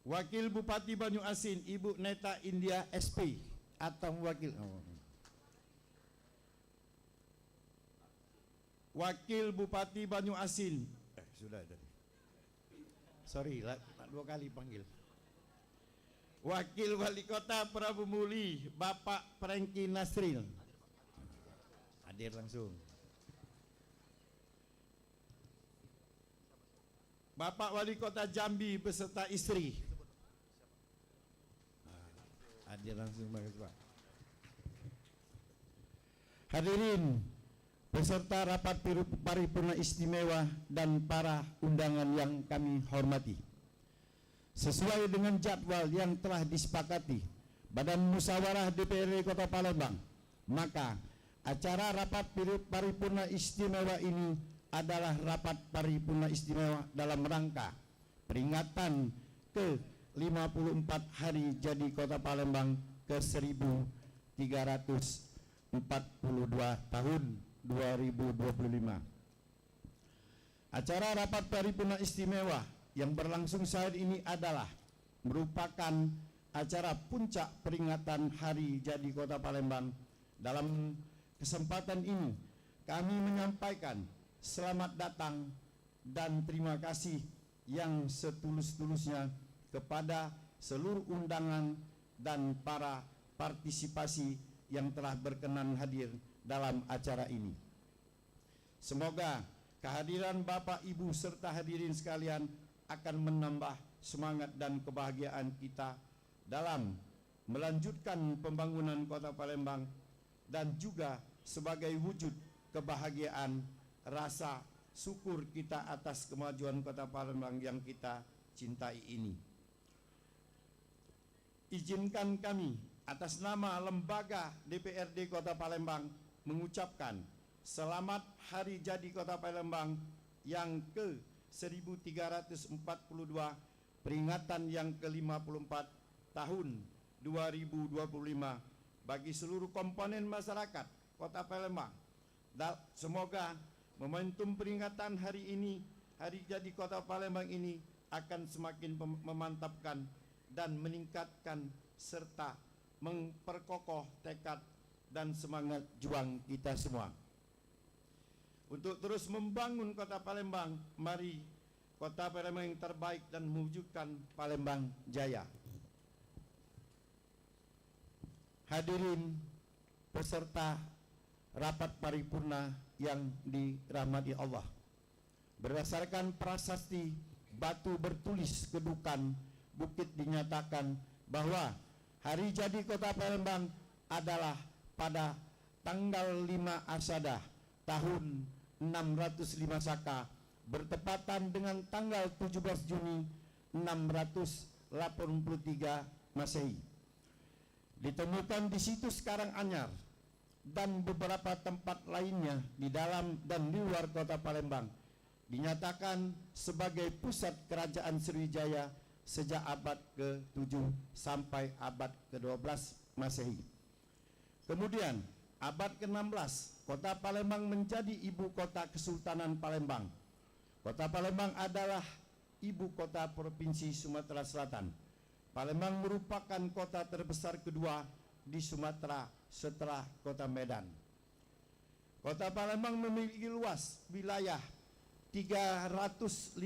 Wakil Bupati Banyu Asin Ibu Neta India SP atau wakil. Wakil Bupati Banyu Asin sudah tadi. Sorry, dua kali panggil. Wakil Wali Kota Prabu Muli Bapak Franky Nasril hadir langsung. Bapak Wali Kota Jambi beserta istri hadir langsung. Pak. Hadirin peserta rapat paripurna istimewa dan para undangan yang kami hormati. Sesuai dengan jadwal yang telah disepakati Badan Musyawarah DPRD Kota Palembang, maka acara rapat paripurna istimewa ini adalah rapat paripurna istimewa dalam rangka peringatan ke-54 hari jadi Kota Palembang ke-1342 tahun 2025. Acara rapat paripurna istimewa yang berlangsung saat ini adalah merupakan acara puncak peringatan hari jadi Kota Palembang. Dalam kesempatan ini kami menyampaikan selamat datang dan terima kasih yang setulus-tulusnya kepada seluruh undangan dan para partisipasi yang telah berkenan hadir dalam acara ini. Semoga kehadiran Bapak Ibu serta hadirin sekalian akan menambah semangat dan kebahagiaan kita dalam melanjutkan pembangunan Kota Palembang dan juga sebagai wujud kebahagiaan rasa syukur kita atas kemajuan Kota Palembang yang kita cintai ini. Izinkan kami atas nama lembaga DPRD Kota Palembang mengucapkan selamat Hari Jadi Kota Palembang yang ke-1342 peringatan yang ke-54 tahun 2025 bagi seluruh komponen masyarakat Kota Palembang. Semoga momentum peringatan hari ini, Hari Jadi Kota Palembang ini akan semakin memantapkan dan meningkatkan serta memperkokoh tekad dan semangat juang kita semua. Untuk terus membangun Kota Palembang, mari Kota Palembang yang terbaik dan mewujudkan Palembang Jaya. Hadirin peserta rapat paripurna yang dirahmati Allah, berdasarkan prasasti batu bertulis kedukan bukit dinyatakan bahwa hari jadi Kota Palembang adalah pada tanggal 5 Asadah tahun 605 Saka bertepatan dengan tanggal 17 Juni 683 Masehi. Ditemukan di situs Karanganyar dan beberapa tempat lainnya di dalam dan di luar Kota Palembang, dinyatakan sebagai pusat kerajaan Sriwijaya sejak abad ke-7 sampai abad ke-12 Masehi. Kemudian abad ke-16 Kota Palembang menjadi ibu kota Kesultanan Palembang. Kota Palembang adalah ibu kota Provinsi Sumatera Selatan. Palembang merupakan kota terbesar kedua di Sumatera setelah Kota Medan. Kota Palembang memiliki luas wilayah 352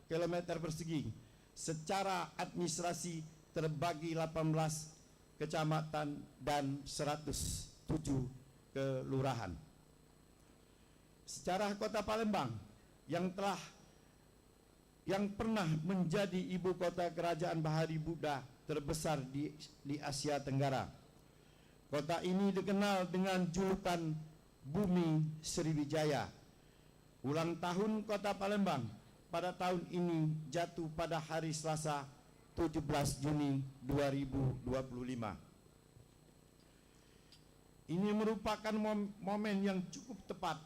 kilometer persegi. Secara administrasi terbagi 18 kecamatan dan 107 kelurahan. Secara Kota Palembang yang pernah menjadi ibu kota kerajaan Bahari Buddha terbesar di Asia Tenggara. Kota ini dikenal dengan julukan Bumi Sriwijaya. Ulang tahun Kota Palembang pada tahun ini jatuh pada hari Selasa 17 Juni 2025. Ini merupakan momen yang cukup tepat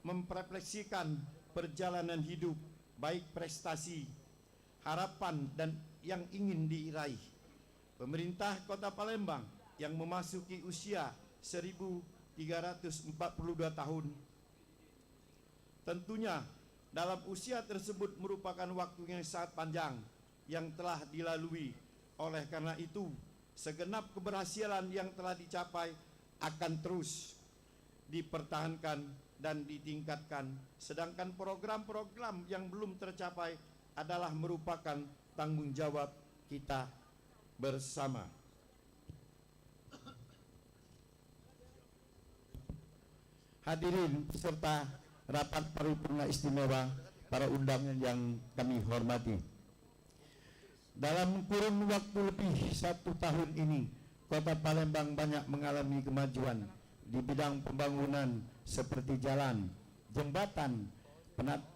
memrefleksikan perjalanan hidup, baik prestasi, harapan, dan yang ingin diraih. Pemerintah Kota Palembang yang memasuki usia 1342 tahun. Tentunya dalam usia tersebut merupakan waktu yang sangat panjang yang telah dilalui. Oleh karena itu, segenap keberhasilan yang telah dicapai akan terus dipertahankan dan ditingkatkan, sedangkan program-program yang belum tercapai adalah merupakan tanggung jawab kita bersama. Hadirin peserta rapat paripurna istimewa, para undangan yang kami hormati. Dalam kurun waktu lebih 1 tahun ini, Kota Palembang banyak mengalami kemajuan di bidang pembangunan seperti jalan, jembatan,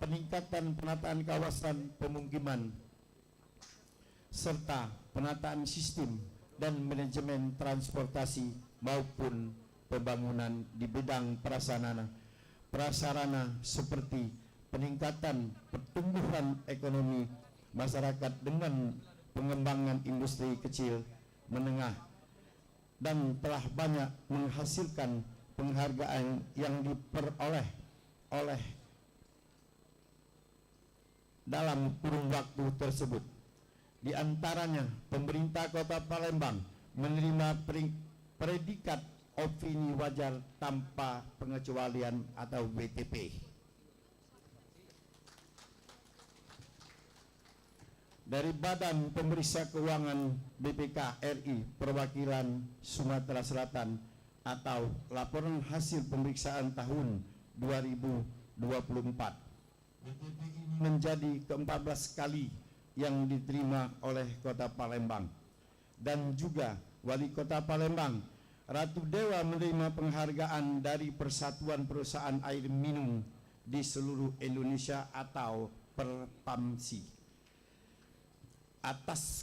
peningkatan penataan kawasan pemukiman, serta penataan sistem dan manajemen transportasi maupun pembangunan di bidang prasarana seperti peningkatan pertumbuhan ekonomi masyarakat dengan pengembangan industri kecil menengah, dan telah banyak menghasilkan penghargaan yang diperoleh oleh dalam kurun waktu tersebut. Di antaranya, pemerintah Kota Palembang menerima predikat opini wajar tanpa pengecualian atau WTP dari Badan Pemeriksa Keuangan BPK RI Perwakilan Sumatera Selatan atau laporan hasil pemeriksaan tahun 2024. WTP ini menjadi ke-14 kali yang diterima oleh Kota Palembang, dan juga Wali Kota Palembang Ratu Dewa menerima penghargaan dari Persatuan Perusahaan Air Minum di seluruh Indonesia atau Perpamsi atas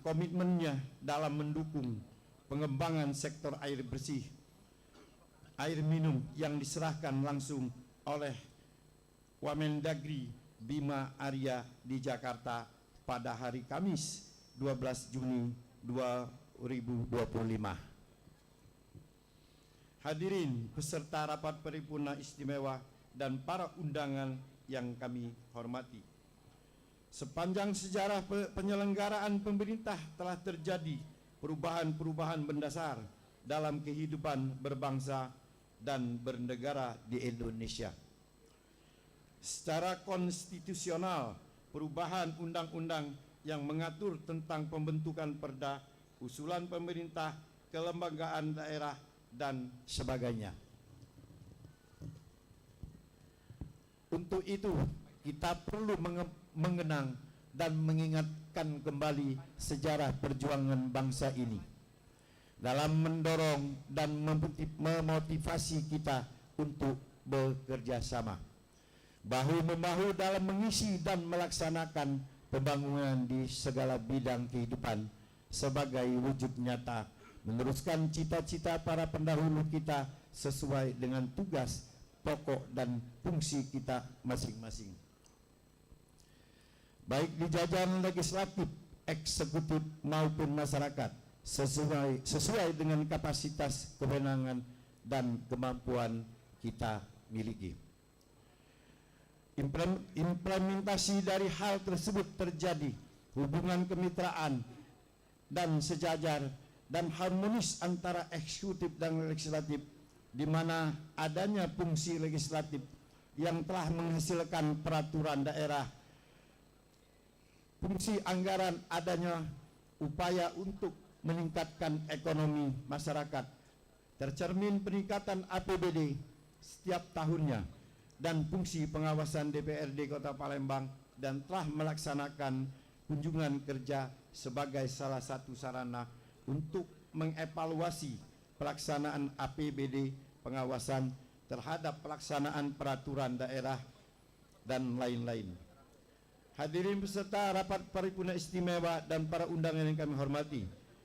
komitmennya dalam mendukung pengembangan sektor air bersih, air minum yang diserahkan langsung oleh Wamendagri Bima Arya di Jakarta pada hari Kamis 12 Juni 2025. Hadirin peserta rapat paripurna istimewa dan para undangan yang kami hormati. Sepanjang sejarah penyelenggaraan pemerintah telah terjadi perubahan-perubahan mendasar dalam kehidupan berbangsa dan bernegara di Indonesia. Secara konstitusional, perubahan undang-undang yang mengatur tentang pembentukan perda, usulan pemerintah, kelembagaan daerah, dan sebagainya. Untuk itu, kita perlu mengenang dan mengingatkan kembali sejarah perjuangan bangsa ini dalam mendorong dan memotivasi kita untuk bekerja sama bahu-membahu dalam mengisi dan melaksanakan pembangunan di segala bidang kehidupan sebagai wujud nyata meneruskan cita-cita para pendahulu kita sesuai dengan tugas pokok dan fungsi kita masing-masing, baik di jajaran legislatif, eksekutif maupun masyarakat, sesuai dengan kapasitas, kewenangan, dan kemampuan kita miliki. Implementasi dari hal tersebut terjadi hubungan kemitraan dan sejajar dan harmonis antara eksekutif dan legislatif, di mana adanya fungsi legislatif yang telah menghasilkan peraturan daerah, fungsi anggaran, adanya upaya untuk meningkatkan ekonomi masyarakat, tercermin peningkatan APBD setiap tahunnya, dan fungsi pengawasan DPRD Kota Palembang, dan telah melaksanakan kunjungan kerja sebagai salah satu sarana untuk mengevaluasi pelaksanaan APBD, pengawasan terhadap pelaksanaan peraturan daerah, dan lain-lain. Hadirin peserta rapat paripurna istimewa dan para undangan yang kami hormati,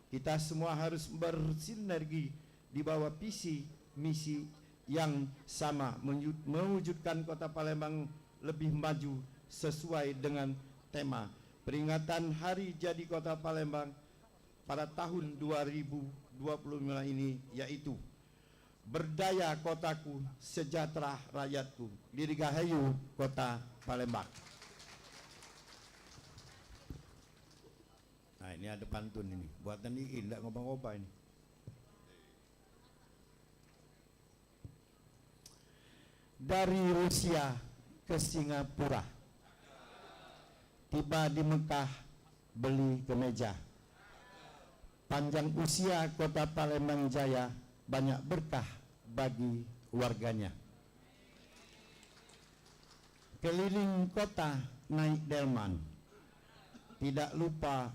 kita semua harus bersinergi di bawah visi misi yang sama, mewujudkan Kota Palembang lebih maju sesuai dengan tema peringatan Hari Jadi Kota Palembang pada tahun 2025 ini, yaitu Berdaya Kotaku, Sejahtera Rakyatku. Dirgahayu Kota Palembang. Nah, ini ada pantun ini. Buatan ini tidak ngobang-ngobang ini. Dari Rusia ke Singapura, tiba di Mekah beli kemeja. Panjang usia Kota Palembang Jaya, banyak berkah bagi warganya. Keliling kota naik delman, tidak lupa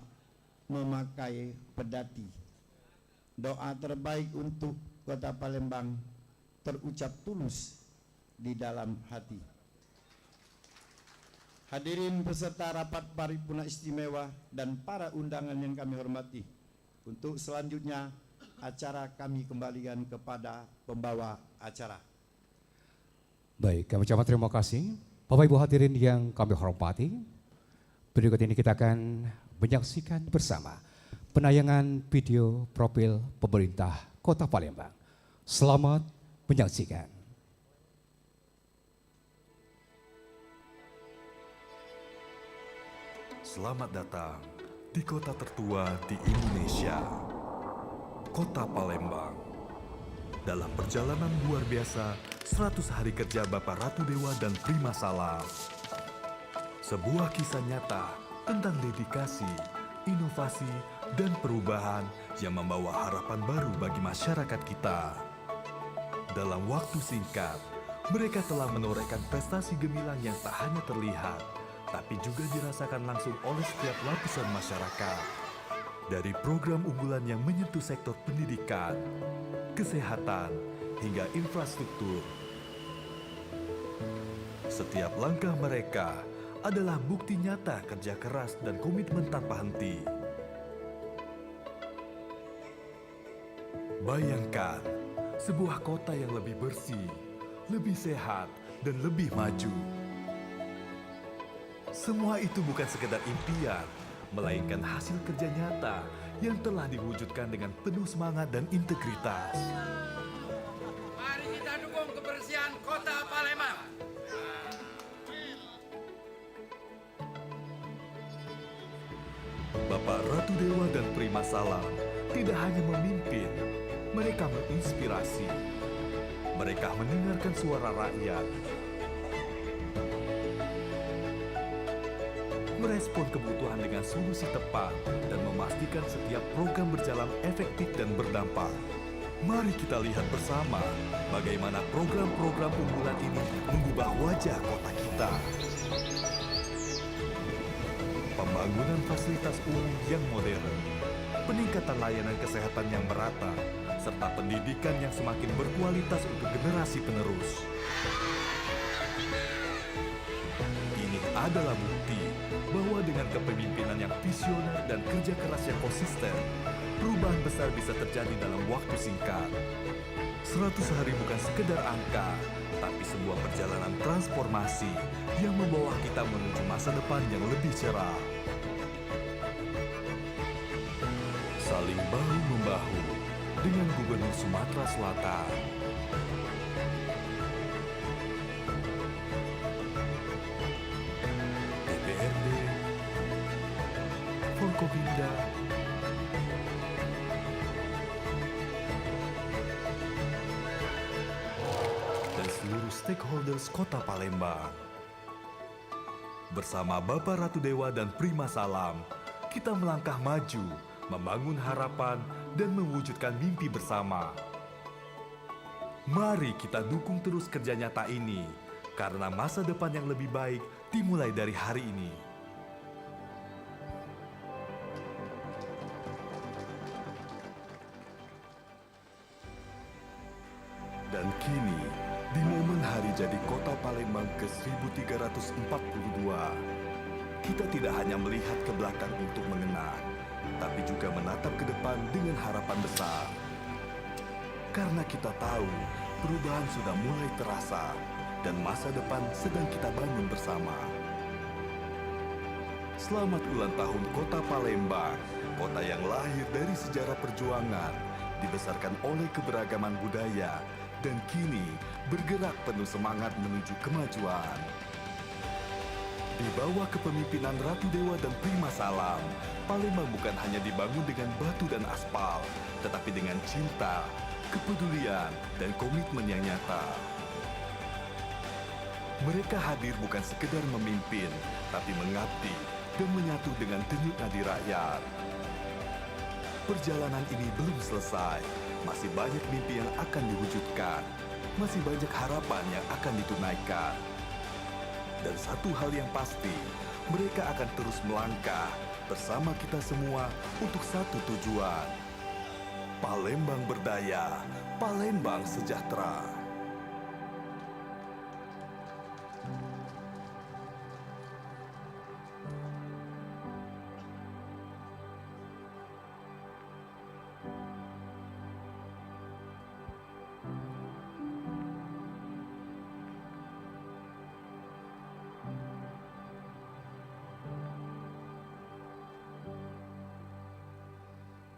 memakai pedati. Doa terbaik untuk Kota Palembang terucap tulus di dalam hati. Hadirin peserta rapat paripurna istimewa dan para undangan yang kami hormati, untuk selanjutnya acara kami kembalikan kepada pembawa acara. Baik, kami ucapkan terima kasih. Bapak Ibu hadirin yang kami hormati, berikut ini kita akan menyaksikan bersama penayangan video profil pemerintah Kota Palembang. Selamat menyaksikan. Selamat datang di kota tertua di Indonesia, Kota Palembang. Dalam perjalanan luar biasa 100 hari kerja Bapak Ratu Dewa dan Prima Salam, sebuah kisah nyata tentang dedikasi, inovasi, dan perubahan yang membawa harapan baru bagi masyarakat kita. Dalam waktu singkat, mereka telah menorehkan prestasi gemilang yang tak hanya terlihat, tapi juga dirasakan langsung oleh setiap lapisan masyarakat. Dari program unggulan yang menyentuh sektor pendidikan, kesehatan, hingga infrastruktur. Setiap langkah mereka adalah bukti nyata kerja keras dan komitmen tanpa henti. Bayangkan, sebuah kota yang lebih bersih, lebih sehat, dan lebih maju. Semua itu bukan sekedar impian, melainkan hasil kerja nyata yang telah diwujudkan dengan penuh semangat dan integritas. Mari kita dukung kebersihan Kota Palembang. Bapak Ratu Dewa dan Prima Salam tidak hanya memimpin, mereka menginspirasi. Mereka mendengarkan suara rakyat, merespon kebutuhan dengan solusi tepat, dan memastikan setiap program berjalan efektif dan berdampak. Mari kita lihat bersama bagaimana program-program unggulan ini mengubah wajah kota kita. Pembangunan fasilitas umum yang modern, peningkatan layanan kesehatan yang merata, serta pendidikan yang semakin berkualitas untuk generasi penerus. Ini adalah bukti bahwa dengan kepemimpinan yang visioner dan kerja keras yang konsisten, perubahan besar bisa terjadi dalam waktu singkat. 100 hari bukan sekedar angka, tapi sebuah perjalanan transformasi yang membawa kita menuju masa depan yang lebih cerah. Saling bahu-membahu dengan Gubernur Sumatera Selatan. DPRD, Forkopimda, dan seluruh stakeholders Kota Palembang. Bersama Bapak Ratu Dewa dan Prima Salam, kita melangkah maju, membangun harapan, dan mewujudkan mimpi bersama. Mari kita dukung terus kerja nyata ini, karena masa depan yang lebih baik dimulai dari hari ini. Dan kini, di momen hari jadi Kota Palembang ke-1342, kita tidak hanya melihat ke belakang untuk mengenang, tapi juga menatap ke depan dengan harapan besar. Karena kita tahu perubahan sudah mulai terasa dan masa depan sedang kita bangun bersama. Selamat ulang tahun Kota Palembang, kota yang lahir dari sejarah perjuangan, dibesarkan oleh keberagaman budaya, dan kini bergerak penuh semangat menuju kemajuan. Di bawah kepemimpinan Ratu Dewa dan Prima Salam, Palembang bukan hanya dibangun dengan batu dan aspal, tetapi dengan cinta, kepedulian, dan komitmen yang nyata. Mereka hadir bukan sekedar memimpin, tapi mengabdi dan menyatu dengan denyut nadi rakyat. Perjalanan ini belum selesai, masih banyak mimpi yang akan diwujudkan, masih banyak harapan yang akan ditunaikan. Dan satu hal yang pasti, mereka akan terus melangkah bersama kita semua untuk satu tujuan. Palembang berdaya, Palembang sejahtera.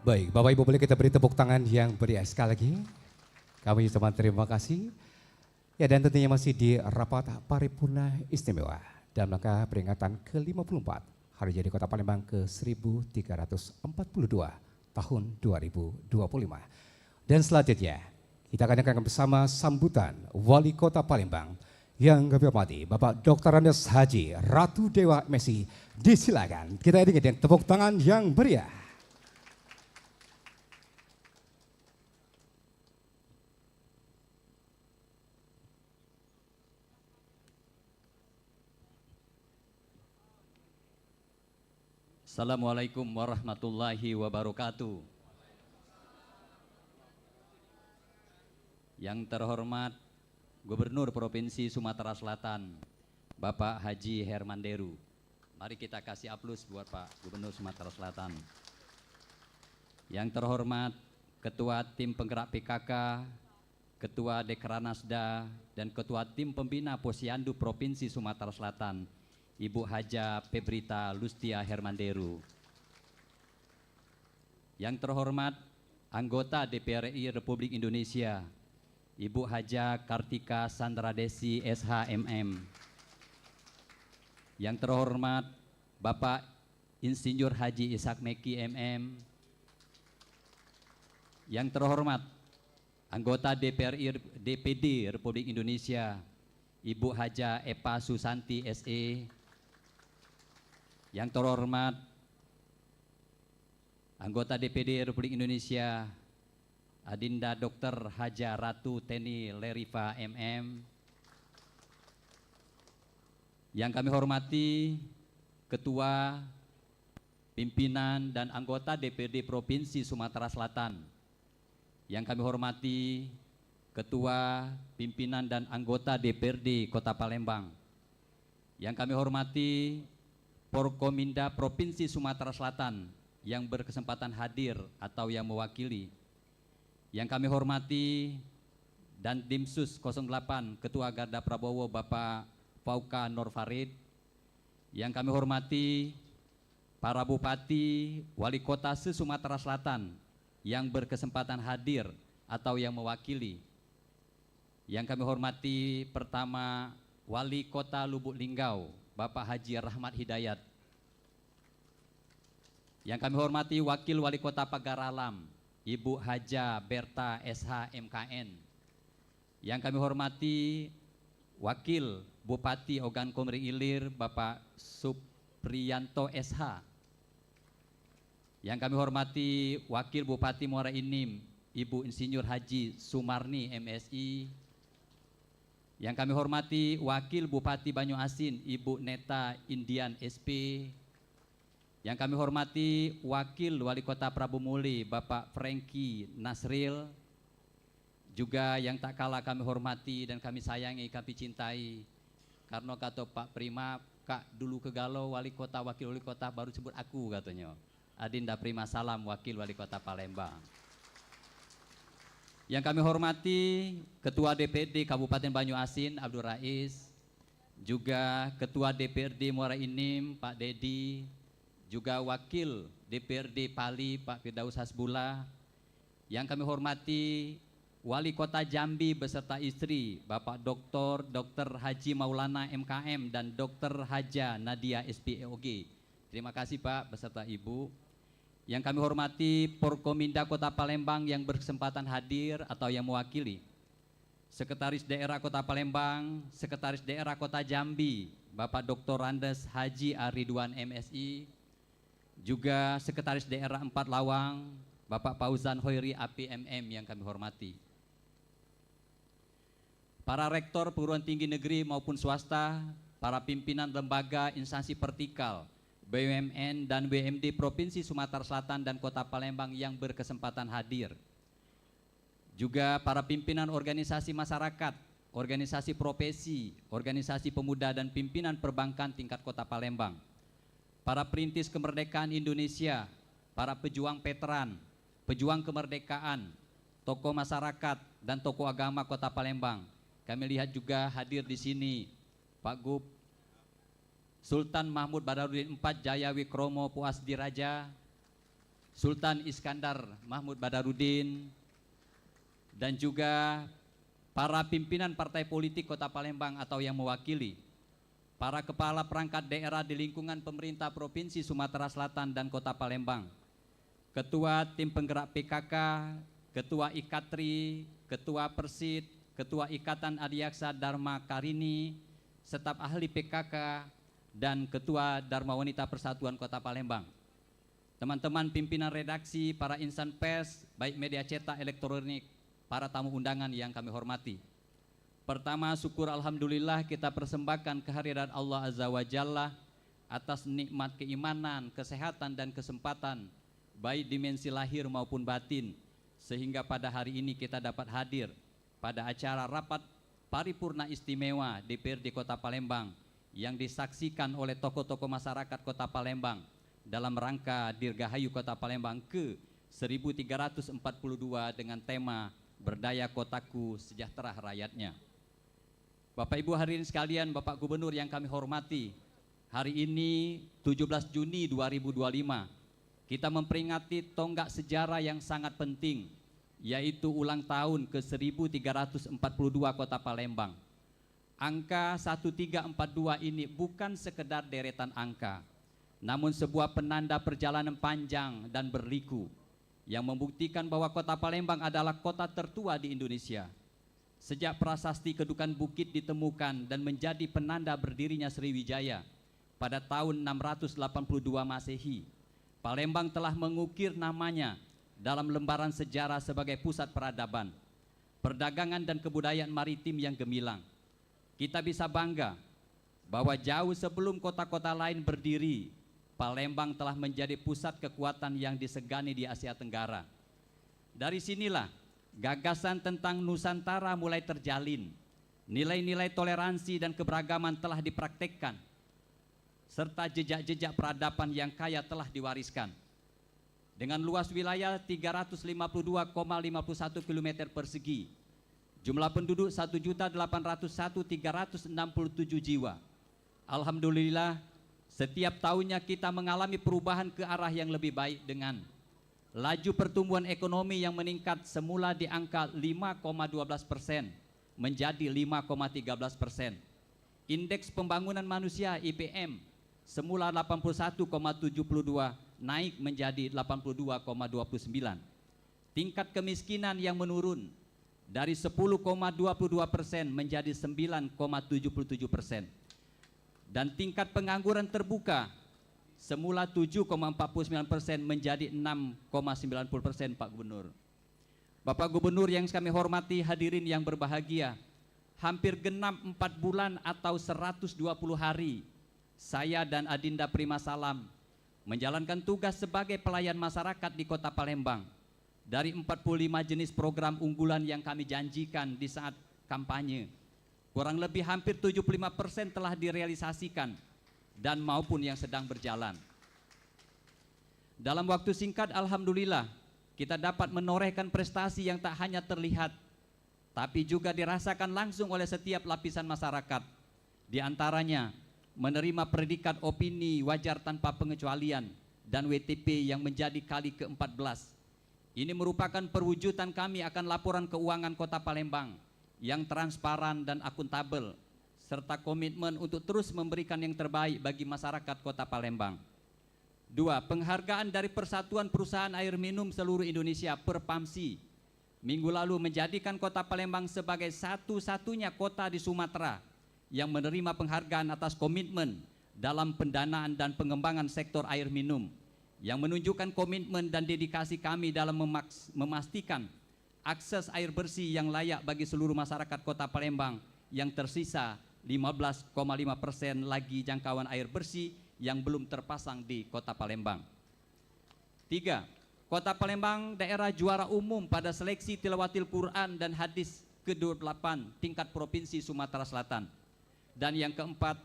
Baik, Bapak Ibu boleh kita beri tepuk tangan yang meriah sekali lagi. Kami ucapkan terima kasih. Ya, dan tentunya masih di rapat paripurna istimewa dalam rangka peringatan ke-54 Hari Jadi Kota Palembang ke-1342 tahun 2025. Dan selanjutnya kita akan dengarkan bersama sambutan Wali Kota Palembang yang kami hormati Bapak Dr. Andes Haji Ratu Dewa Messi. Disilakan kita iringi dengan tepuk tangan yang meriah. Assalamualaikum warahmatullahi wabarakatuh. Yang terhormat Gubernur Provinsi Sumatera Selatan, Bapak Haji Hermanderu. Mari kita kasih aplaus buat Pak Gubernur Sumatera Selatan. Yang terhormat Ketua Tim Penggerak PKK, Ketua Dekranasda, dan Ketua Tim Pembina Posyandu Provinsi Sumatera Selatan, Ibu Haja Pebrita Lustia Hermanderu. Yang terhormat Anggota DPR RI Republik Indonesia, Ibu Haja Kartika Sandradesi SHMM. Yang terhormat Bapak Insinyur Haji Ishak Meki MM. Yang terhormat Anggota DPR RI DPD Republik Indonesia, Ibu Haja Epa Susanti SE. Yang terhormat Anggota DPD Republik Indonesia, Adinda Dr. Haja Ratu Teni Leriva MM. Yang kami hormati Ketua, Pimpinan, dan Anggota DPD Provinsi Sumatera Selatan. Yang kami hormati Ketua, Pimpinan, dan Anggota DPRD Kota Palembang. Yang kami hormati Forkominda Provinsi Sumatera Selatan yang berkesempatan hadir atau yang mewakili. Yang kami hormati dan Dimsus 08 Ketua Garda Prabowo Bapak Fauka Nur Farid. Yang kami hormati para Bupati, Wali Kota se-Sumatera Selatan yang berkesempatan hadir atau yang mewakili. Yang kami hormati pertama Wali Kota Lubuk Linggau Bapak Haji Rahmat Hidayat. Yang kami hormati Wakil Wali Kota Pagar Alam, Ibu Haja Berta SH MKN. Yang kami hormati Wakil Bupati Ogan Komering Ilir, Bapak Supriyanto SH. Yang kami hormati Wakil Bupati Muara Enim, Ibu Insinyur Haji Sumarni MSI. Yang kami hormati Wakil Bupati Banyu Asin, Ibu Neta Indian SP. Yang kami hormati Wakil Wali Kota Prabu Muli, Bapak Franky Nasril. Juga yang tak kalah kami hormati dan kami sayangi, kami cintai, karena kata Pak Prima, Kak dulu ke Galau wali kota, wakil wali kota, baru sebut aku katanya. Adinda Prima Salam, wakil wali kota Palembang. Yang kami hormati Ketua DPD Kabupaten Banyuasin Abdul Rais, juga Ketua DPRD Muara Enim Pak Dedi, juga Wakil DPRD Pali Pak Firdaus Hasbullah. Yang kami hormati Wali Kota Jambi beserta istri Bapak Dr. Haji Maulana MKM dan Dr. Haja Nadia SPOG. Terima kasih Pak beserta Ibu. Yang kami hormati Porkominda Kota Palembang yang berkesempatan hadir atau yang mewakili. Sekretaris Daerah Kota Palembang, Sekretaris Daerah Kota Jambi Bapak Dr. Randes Haji Aridwan MSI, juga Sekretaris Daerah 4 Lawang Bapak Fauzan Hoiri APMM yang kami hormati. Para rektor perguruan tinggi negeri maupun swasta, para pimpinan lembaga instansi vertikal, BUMN dan BUMD Provinsi Sumatera Selatan dan Kota Palembang yang berkesempatan hadir. Juga para pimpinan organisasi masyarakat, organisasi profesi, organisasi pemuda dan pimpinan perbankan tingkat Kota Palembang. Para perintis kemerdekaan Indonesia, para pejuang veteran, pejuang kemerdekaan, tokoh masyarakat dan tokoh agama Kota Palembang. Kami lihat juga hadir di sini Pak Gub, Sultan Mahmud Badarudin IV Jaya Wikromo Puas Diraja, Sultan Iskandar Mahmud Badarudin, dan juga para pimpinan partai politik Kota Palembang atau yang mewakili, para kepala perangkat daerah di lingkungan pemerintah Provinsi Sumatera Selatan dan Kota Palembang, Ketua Tim Penggerak PKK, Ketua Ikatri, Ketua Persid, Ketua Ikatan Adiaksa Dharma Karini, staf ahli PKK, dan Ketua Dharma Wanita Persatuan Kota Palembang. Teman-teman pimpinan redaksi, para insan pers, baik media cetak, elektronik, para tamu undangan yang kami hormati. Pertama, syukur alhamdulillah kita persembahkan kehadiran Allah Azza wa Jalla atas nikmat keimanan, kesehatan dan kesempatan, baik dimensi lahir maupun batin, sehingga pada hari ini kita dapat hadir pada acara rapat paripurna istimewa DPRD Kota Palembang yang disaksikan oleh tokoh-tokoh masyarakat Kota Palembang dalam rangka Dirgahayu Kota Palembang ke 1342 dengan tema Berdaya Kotaku, Sejahtera Rakyatnya. Bapak Ibu hadirin sekalian, Bapak Gubernur yang kami hormati, hari ini 17 Juni 2025 kita memperingati tonggak sejarah yang sangat penting, yaitu ulang tahun ke 1342 Kota Palembang. Angka 1342 ini bukan sekedar deretan angka, namun sebuah penanda perjalanan panjang dan berliku yang membuktikan bahwa Kota Palembang adalah kota tertua di Indonesia. Sejak prasasti Kedukan Bukit ditemukan dan menjadi penanda berdirinya Sriwijaya pada tahun 682 Masehi, Palembang telah mengukir namanya dalam lembaran sejarah sebagai pusat peradaban, perdagangan dan kebudayaan maritim yang gemilang. Kita bisa bangga bahwa jauh sebelum kota-kota lain berdiri, Palembang telah menjadi pusat kekuatan yang disegani di Asia Tenggara. Dari sinilah gagasan tentang Nusantara mulai terjalin, nilai-nilai toleransi dan keberagaman telah dipraktekkan, serta jejak-jejak peradaban yang kaya telah diwariskan. Dengan luas wilayah 352,51 km persegi, jumlah penduduk 1.801.367 jiwa. Alhamdulillah, setiap tahunnya kita mengalami perubahan ke arah yang lebih baik dengan laju pertumbuhan ekonomi yang meningkat semula di angka 5,12% menjadi 5,13%. Indeks pembangunan manusia IPM semula 81,72 naik menjadi 82,29. Tingkat kemiskinan yang menurun dari 10,22% menjadi 9,77%. Dan tingkat pengangguran terbuka semula 7,49% menjadi 6,90%, Pak Gubernur. Bapak Gubernur yang kami hormati, hadirin yang berbahagia, hampir genap 4 bulan atau 120 hari saya dan Adinda Prima Salam menjalankan tugas sebagai pelayan masyarakat di Kota Palembang. Dari 45 jenis program unggulan yang kami janjikan di saat kampanye, kurang lebih hampir 75% telah direalisasikan dan maupun yang sedang berjalan. Dalam waktu singkat, alhamdulillah, kita dapat menorehkan prestasi yang tak hanya terlihat, tapi juga dirasakan langsung oleh setiap lapisan masyarakat. Di antaranya, menerima predikat opini wajar tanpa pengecualian dan WTP yang menjadi kali ke-14. Ini merupakan perwujudan kami akan laporan keuangan Kota Palembang yang transparan dan akuntabel, serta komitmen untuk terus memberikan yang terbaik bagi masyarakat Kota Palembang. 2. Penghargaan dari Persatuan Perusahaan Air Minum Seluruh Indonesia (Perpamsi) minggu lalu menjadikan Kota Palembang sebagai satu-satunya kota di Sumatera yang menerima penghargaan atas komitmen dalam pendanaan dan pengembangan sektor air minum, yang menunjukkan komitmen dan dedikasi kami dalam memastikan akses air bersih yang layak bagi seluruh masyarakat Kota Palembang, yang tersisa 15,5% lagi jangkauan air bersih yang belum terpasang di Kota Palembang. 3. Kota Palembang daerah juara umum pada seleksi tilawatil Quran dan hadis ke-28 tingkat Provinsi Sumatera Selatan. Dan yang keempat,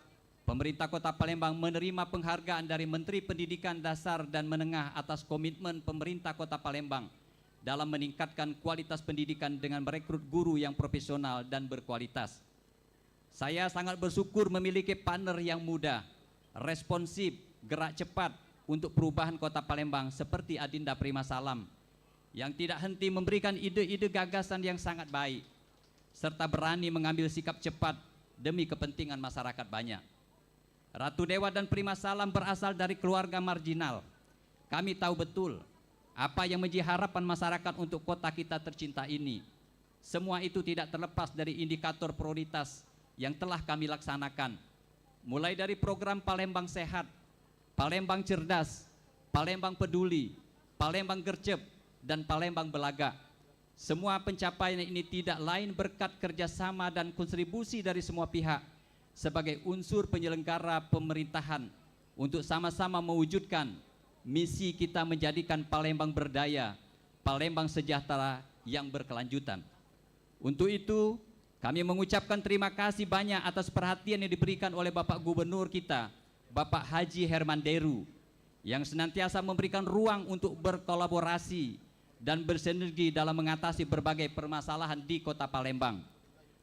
pemerintah Kota Palembang menerima penghargaan dari Menteri Pendidikan Dasar dan Menengah atas komitmen pemerintah Kota Palembang dalam meningkatkan kualitas pendidikan dengan merekrut guru yang profesional dan berkualitas. Saya sangat bersyukur memiliki partner yang muda, responsif, gerak cepat untuk perubahan Kota Palembang seperti Adinda Prima Salam, yang tidak henti memberikan ide-ide gagasan yang sangat baik, serta berani mengambil sikap cepat demi kepentingan masyarakat banyak. Ratu Dewa dan Prima Salam berasal dari keluarga marginal. Kami tahu betul apa yang menjadi harapan masyarakat untuk kota kita tercinta ini. Semua itu tidak terlepas dari indikator prioritas yang telah kami laksanakan, mulai dari program Palembang Sehat, Palembang Cerdas, Palembang Peduli, Palembang Gercep, dan Palembang Belaga. Semua pencapaian ini tidak lain berkat kerjasama dan kontribusi dari semua pihak sebagai unsur penyelenggara pemerintahan untuk sama-sama mewujudkan misi kita menjadikan Palembang berdaya, Palembang sejahtera yang berkelanjutan. Untuk itu, kami mengucapkan terima kasih banyak atas perhatian yang diberikan oleh Bapak Gubernur kita, Bapak Haji Herman Deru, yang senantiasa memberikan ruang untuk berkolaborasi dan bersinergi dalam mengatasi berbagai permasalahan di Kota Palembang.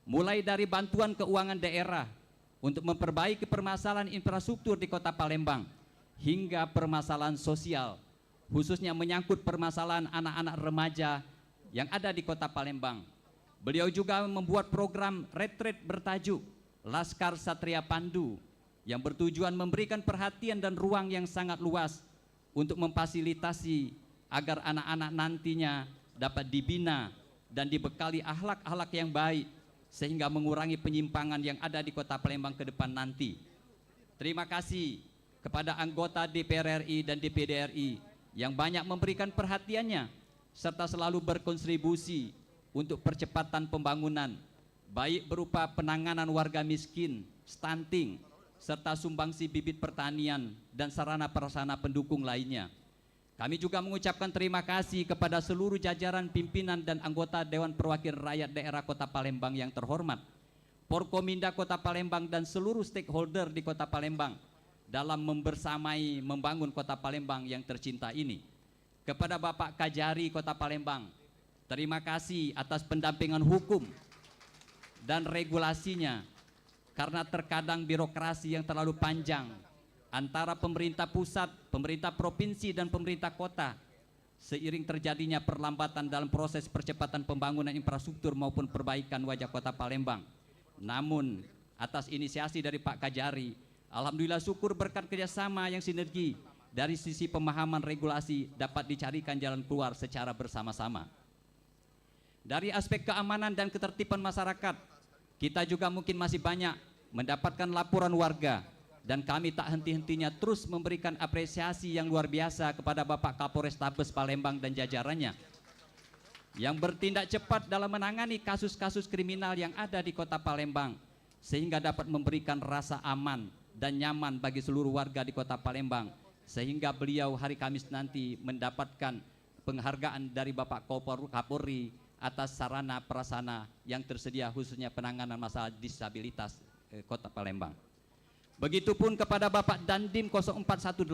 Mulai dari bantuan keuangan daerah untuk memperbaiki permasalahan infrastruktur di Kota Palembang, hingga permasalahan sosial, khususnya menyangkut permasalahan anak-anak remaja yang ada di Kota Palembang. Beliau juga membuat program retreat bertajuk Laskar Satria Pandu, yang bertujuan memberikan perhatian dan ruang yang sangat luas untuk memfasilitasi agar anak-anak nantinya dapat dibina dan dibekali akhlak-akhlak yang baik, sehingga mengurangi penyimpangan yang ada di Kota Palembang ke depan nanti. Terima kasih kepada anggota DPR RI dan DPD RI yang banyak memberikan perhatiannya serta selalu berkontribusi untuk percepatan pembangunan, baik berupa penanganan warga miskin, stunting, serta sumbangsi bibit pertanian dan sarana prasarana pendukung lainnya. Kami juga mengucapkan terima kasih kepada seluruh jajaran pimpinan dan anggota Dewan Perwakilan Rakyat Daerah Kota Palembang yang terhormat, Porkominda Kota Palembang, dan seluruh stakeholder di Kota Palembang dalam membersamai membangun Kota Palembang yang tercinta ini. Kepada Bapak Kajari Kota Palembang, terima kasih atas pendampingan hukum dan regulasinya, karena terkadang birokrasi yang terlalu panjang antara pemerintah pusat, pemerintah provinsi, dan pemerintah kota, seiring terjadinya perlambatan dalam proses percepatan pembangunan infrastruktur maupun perbaikan wajah Kota Palembang. Namun atas inisiasi dari Pak Kajari, alhamdulillah syukur berkat kerjasama yang sinergi dari sisi pemahaman regulasi dapat dicarikan jalan keluar secara bersama-sama. Dari aspek keamanan dan ketertiban masyarakat, kita juga mungkin masih banyak mendapatkan laporan warga, dan kami tak henti-hentinya terus memberikan apresiasi yang luar biasa kepada Bapak Kapolrestabes Palembang dan jajarannya yang bertindak cepat dalam menangani kasus-kasus kriminal yang ada di Kota Palembang, sehingga dapat memberikan rasa aman dan nyaman bagi seluruh warga di Kota Palembang, sehingga beliau hari Kamis nanti mendapatkan penghargaan dari Bapak Kapolri atas sarana prasarana yang tersedia khususnya penanganan masalah disabilitas Kota Palembang. Begitupun kepada Bapak Dandim 0418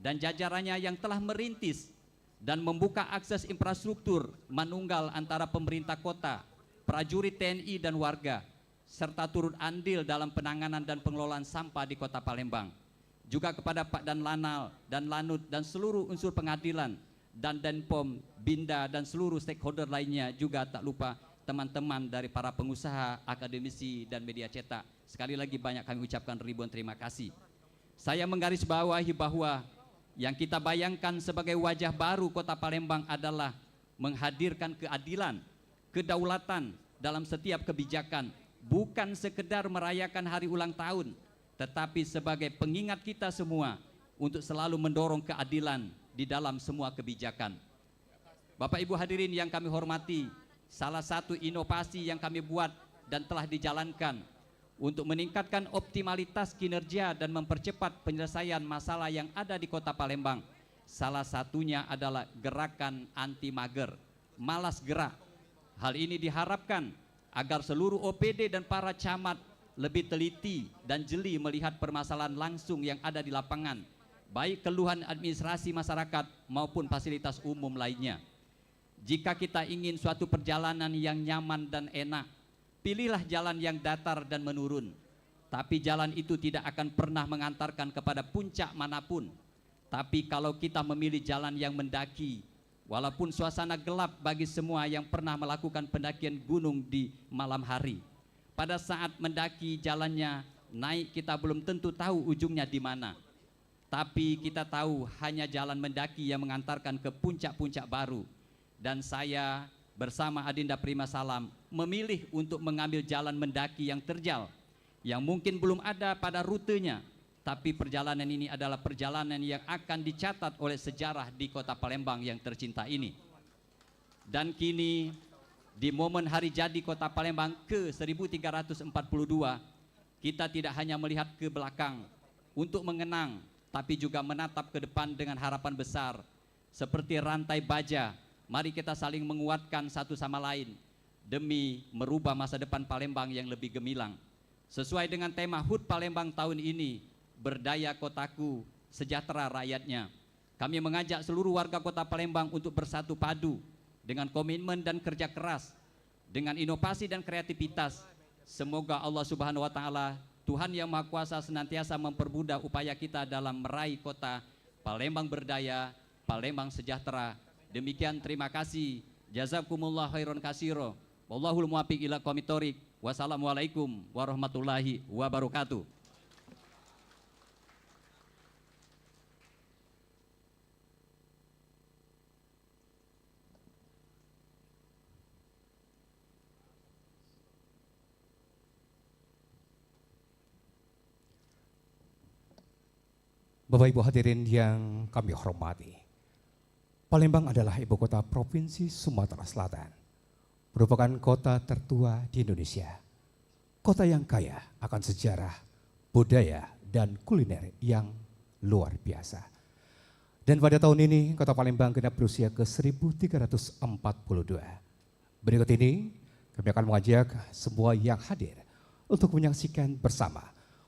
dan jajarannya yang telah merintis dan membuka akses infrastruktur manunggal antara pemerintah kota, prajurit TNI dan warga, serta turut andil dalam penanganan dan pengelolaan sampah di Kota Palembang. Juga kepada Pak Dan Lanal dan Lanut dan seluruh unsur pengadilan dan Denpom, Binda dan seluruh stakeholder lainnya, juga tak lupa teman-teman dari para pengusaha, akademisi dan media cetak. Sekali lagi banyak kami ucapkan ribuan terima kasih. Saya menggarisbawahi bahwa yang kita bayangkan sebagai wajah baru Kota Palembang adalah menghadirkan keadilan, kedaulatan dalam setiap kebijakan, bukan sekedar merayakan hari ulang tahun, tetapi sebagai pengingat kita semua untuk selalu mendorong keadilan di dalam semua kebijakan. Bapak Ibu hadirin yang kami hormati, salah satu inovasi yang kami buat dan telah dijalankan untuk meningkatkan optimalitas kinerja dan mempercepat penyelesaian masalah yang ada di Kota Palembang, salah satunya adalah gerakan anti mager, malas gerak. Hal ini diharapkan agar seluruh OPD dan para camat lebih teliti dan jeli melihat permasalahan langsung yang ada di lapangan, baik keluhan administrasi masyarakat maupun fasilitas umum lainnya. Jika kita ingin suatu perjalanan yang nyaman dan enak, pilihlah jalan yang datar dan menurun. Tapi jalan itu tidak akan pernah mengantarkan kepada puncak manapun. Tapi kalau kita memilih jalan yang mendaki, walaupun suasana gelap bagi semua yang pernah melakukan pendakian gunung di malam hari, pada saat mendaki jalannya naik, kita belum tentu tahu ujungnya di mana. Tapi kita tahu hanya jalan mendaki yang mengantarkan ke puncak-puncak baru. Dan saya bersama Adinda Prima Salam memilih untuk mengambil jalan mendaki yang terjal, yang mungkin belum ada pada rutenya, tapi perjalanan ini adalah perjalanan yang akan dicatat oleh sejarah di Kota Palembang yang tercinta ini. Dan kini di momen hari jadi Kota Palembang ke-1342, kita tidak hanya melihat ke belakang untuk mengenang, tapi juga menatap ke depan dengan harapan besar. Seperti rantai baja, mari kita saling menguatkan satu sama lain demi merubah masa depan Palembang yang lebih gemilang. Sesuai dengan tema HUT Palembang tahun ini, berdaya kotaku, sejahtera rakyatnya, kami mengajak seluruh warga Kota Palembang untuk bersatu padu dengan komitmen dan kerja keras, dengan inovasi dan kreativitas. Semoga Allah Subhanahu wa Ta'ala, Tuhan yang Maha Kuasa, senantiasa mempermudah upaya kita dalam meraih Kota Palembang berdaya, Palembang sejahtera. Demikian, terima kasih. Jazakumullah khairan katsiro. Wallahul muwaffiq ila aqwamit thoriq. Wassalamualaikum warahmatullahi wabarakatuh. Bapak Ibu hadirin yang kami hormati, Palembang adalah ibu kota Provinsi Sumatera Selatan, merupakan kota tertua di Indonesia, kota yang kaya akan sejarah, budaya, dan kuliner yang luar biasa. Dan pada tahun ini Kota Palembang genap berusia ke-1342. Berikut ini kami akan mengajak semua yang hadir untuk menyaksikan bersama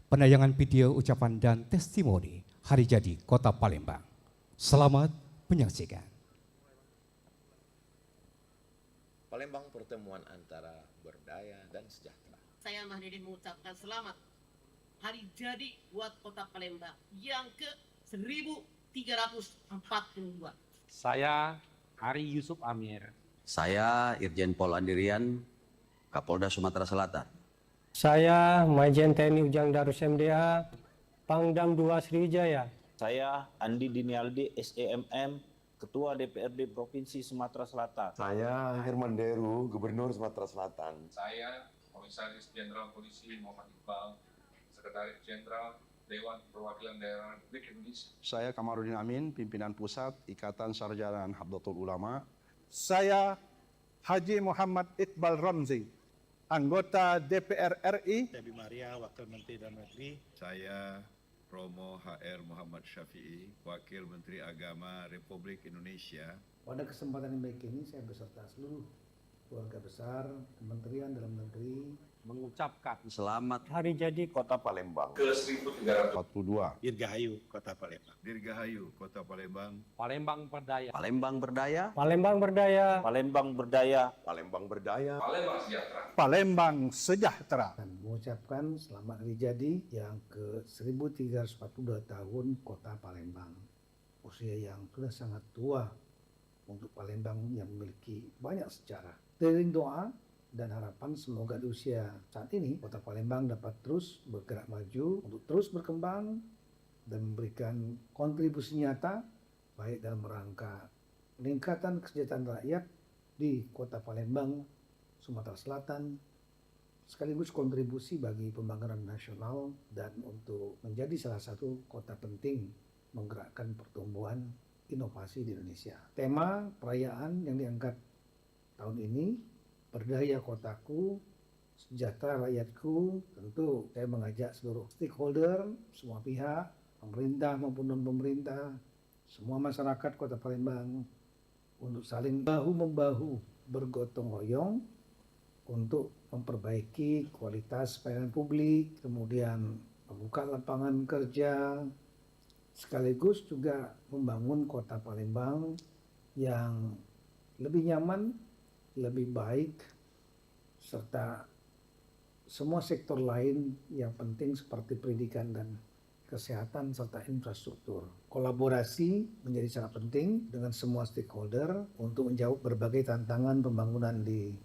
penayangan video ucapan dan testimoni hari jadi Kota Palembang. Selamat menyaksikan. Palembang, pertemuan antara berdaya dan sejahtera. Saya Mahdudin mengucapkan selamat hari jadi buat Kota Palembang yang ke-1342. Saya Ari Yusuf Amir. Saya Irjen Pol Andirian, Kapolda Sumatera Selatan. Saya Majen TNI Ujang Darus MDA, Pangdam 2 Sriwijaya. Saya Andi Dinialdi, SEMM, Ketua DPRD Provinsi Sumatera Selatan. Saya Herman Deru, Gubernur Sumatera Selatan. Saya Komisaris Jenderal Polisi Muhammad Iqbal, Sekretaris Jenderal Dewan Perwakilan Daerah Republik Indonesia. Saya Kamarudin Amin, Pimpinan Pusat Ikatan Sarjana Nahdlatul Ulama. Saya Haji Muhammad Iqbal Ramzi, anggota DPR RI. Debbie Maria, Wakil Menteri Dalam Negeri. Saya Romo HR Muhammad Syafi'i, Wakil Menteri Agama Republik Indonesia. Pada kesempatan yang baik ini saya beserta seluruh keluarga besar Kementerian Dalam Negeri mengucapkan Selamat hari jadi Kota Palembang ke 1342. Dirgahayu Kota Palembang. Dirgahayu Kota Palembang. Palembang berdaya. Palembang berdaya. Palembang berdaya. Palembang berdaya. Palembang berdaya. Palembang sejahtera. Palembang sejahtera. dan mengucapkan selamat hari jadi yang ke 1342 tahun Kota Palembang. Usia yang sudah sangat tua untuk Palembang yang memiliki banyak sejarah. Teriring doa dan harapan semoga di usia saat ini Kota Palembang dapat terus bergerak maju untuk terus berkembang dan memberikan kontribusi nyata baik dalam rangka peningkatan kesejahteraan rakyat di Kota Palembang, Sumatera Selatan, sekaligus kontribusi bagi pembangunan nasional dan untuk menjadi salah satu kota penting menggerakkan pertumbuhan inovasi di Indonesia. Tema perayaan yang diangkat tahun ini, Berdaya Kotaku, Sejahtera Rakyatku. Tentu saya mengajak seluruh stakeholder, semua pihak, pemerintah maupun non-pemerintah, semua masyarakat Kota Palembang untuk saling bahu-membahu bergotong royong untuk memperbaiki kualitas pelayanan publik, kemudian membuka lapangan kerja, sekaligus juga membangun Kota Palembang yang lebih nyaman, lebih baik, serta semua sektor lain yang penting seperti pendidikan dan kesehatan serta infrastruktur. Kolaborasi menjadi sangat penting dengan semua stakeholder untuk menjawab berbagai tantangan pembangunan di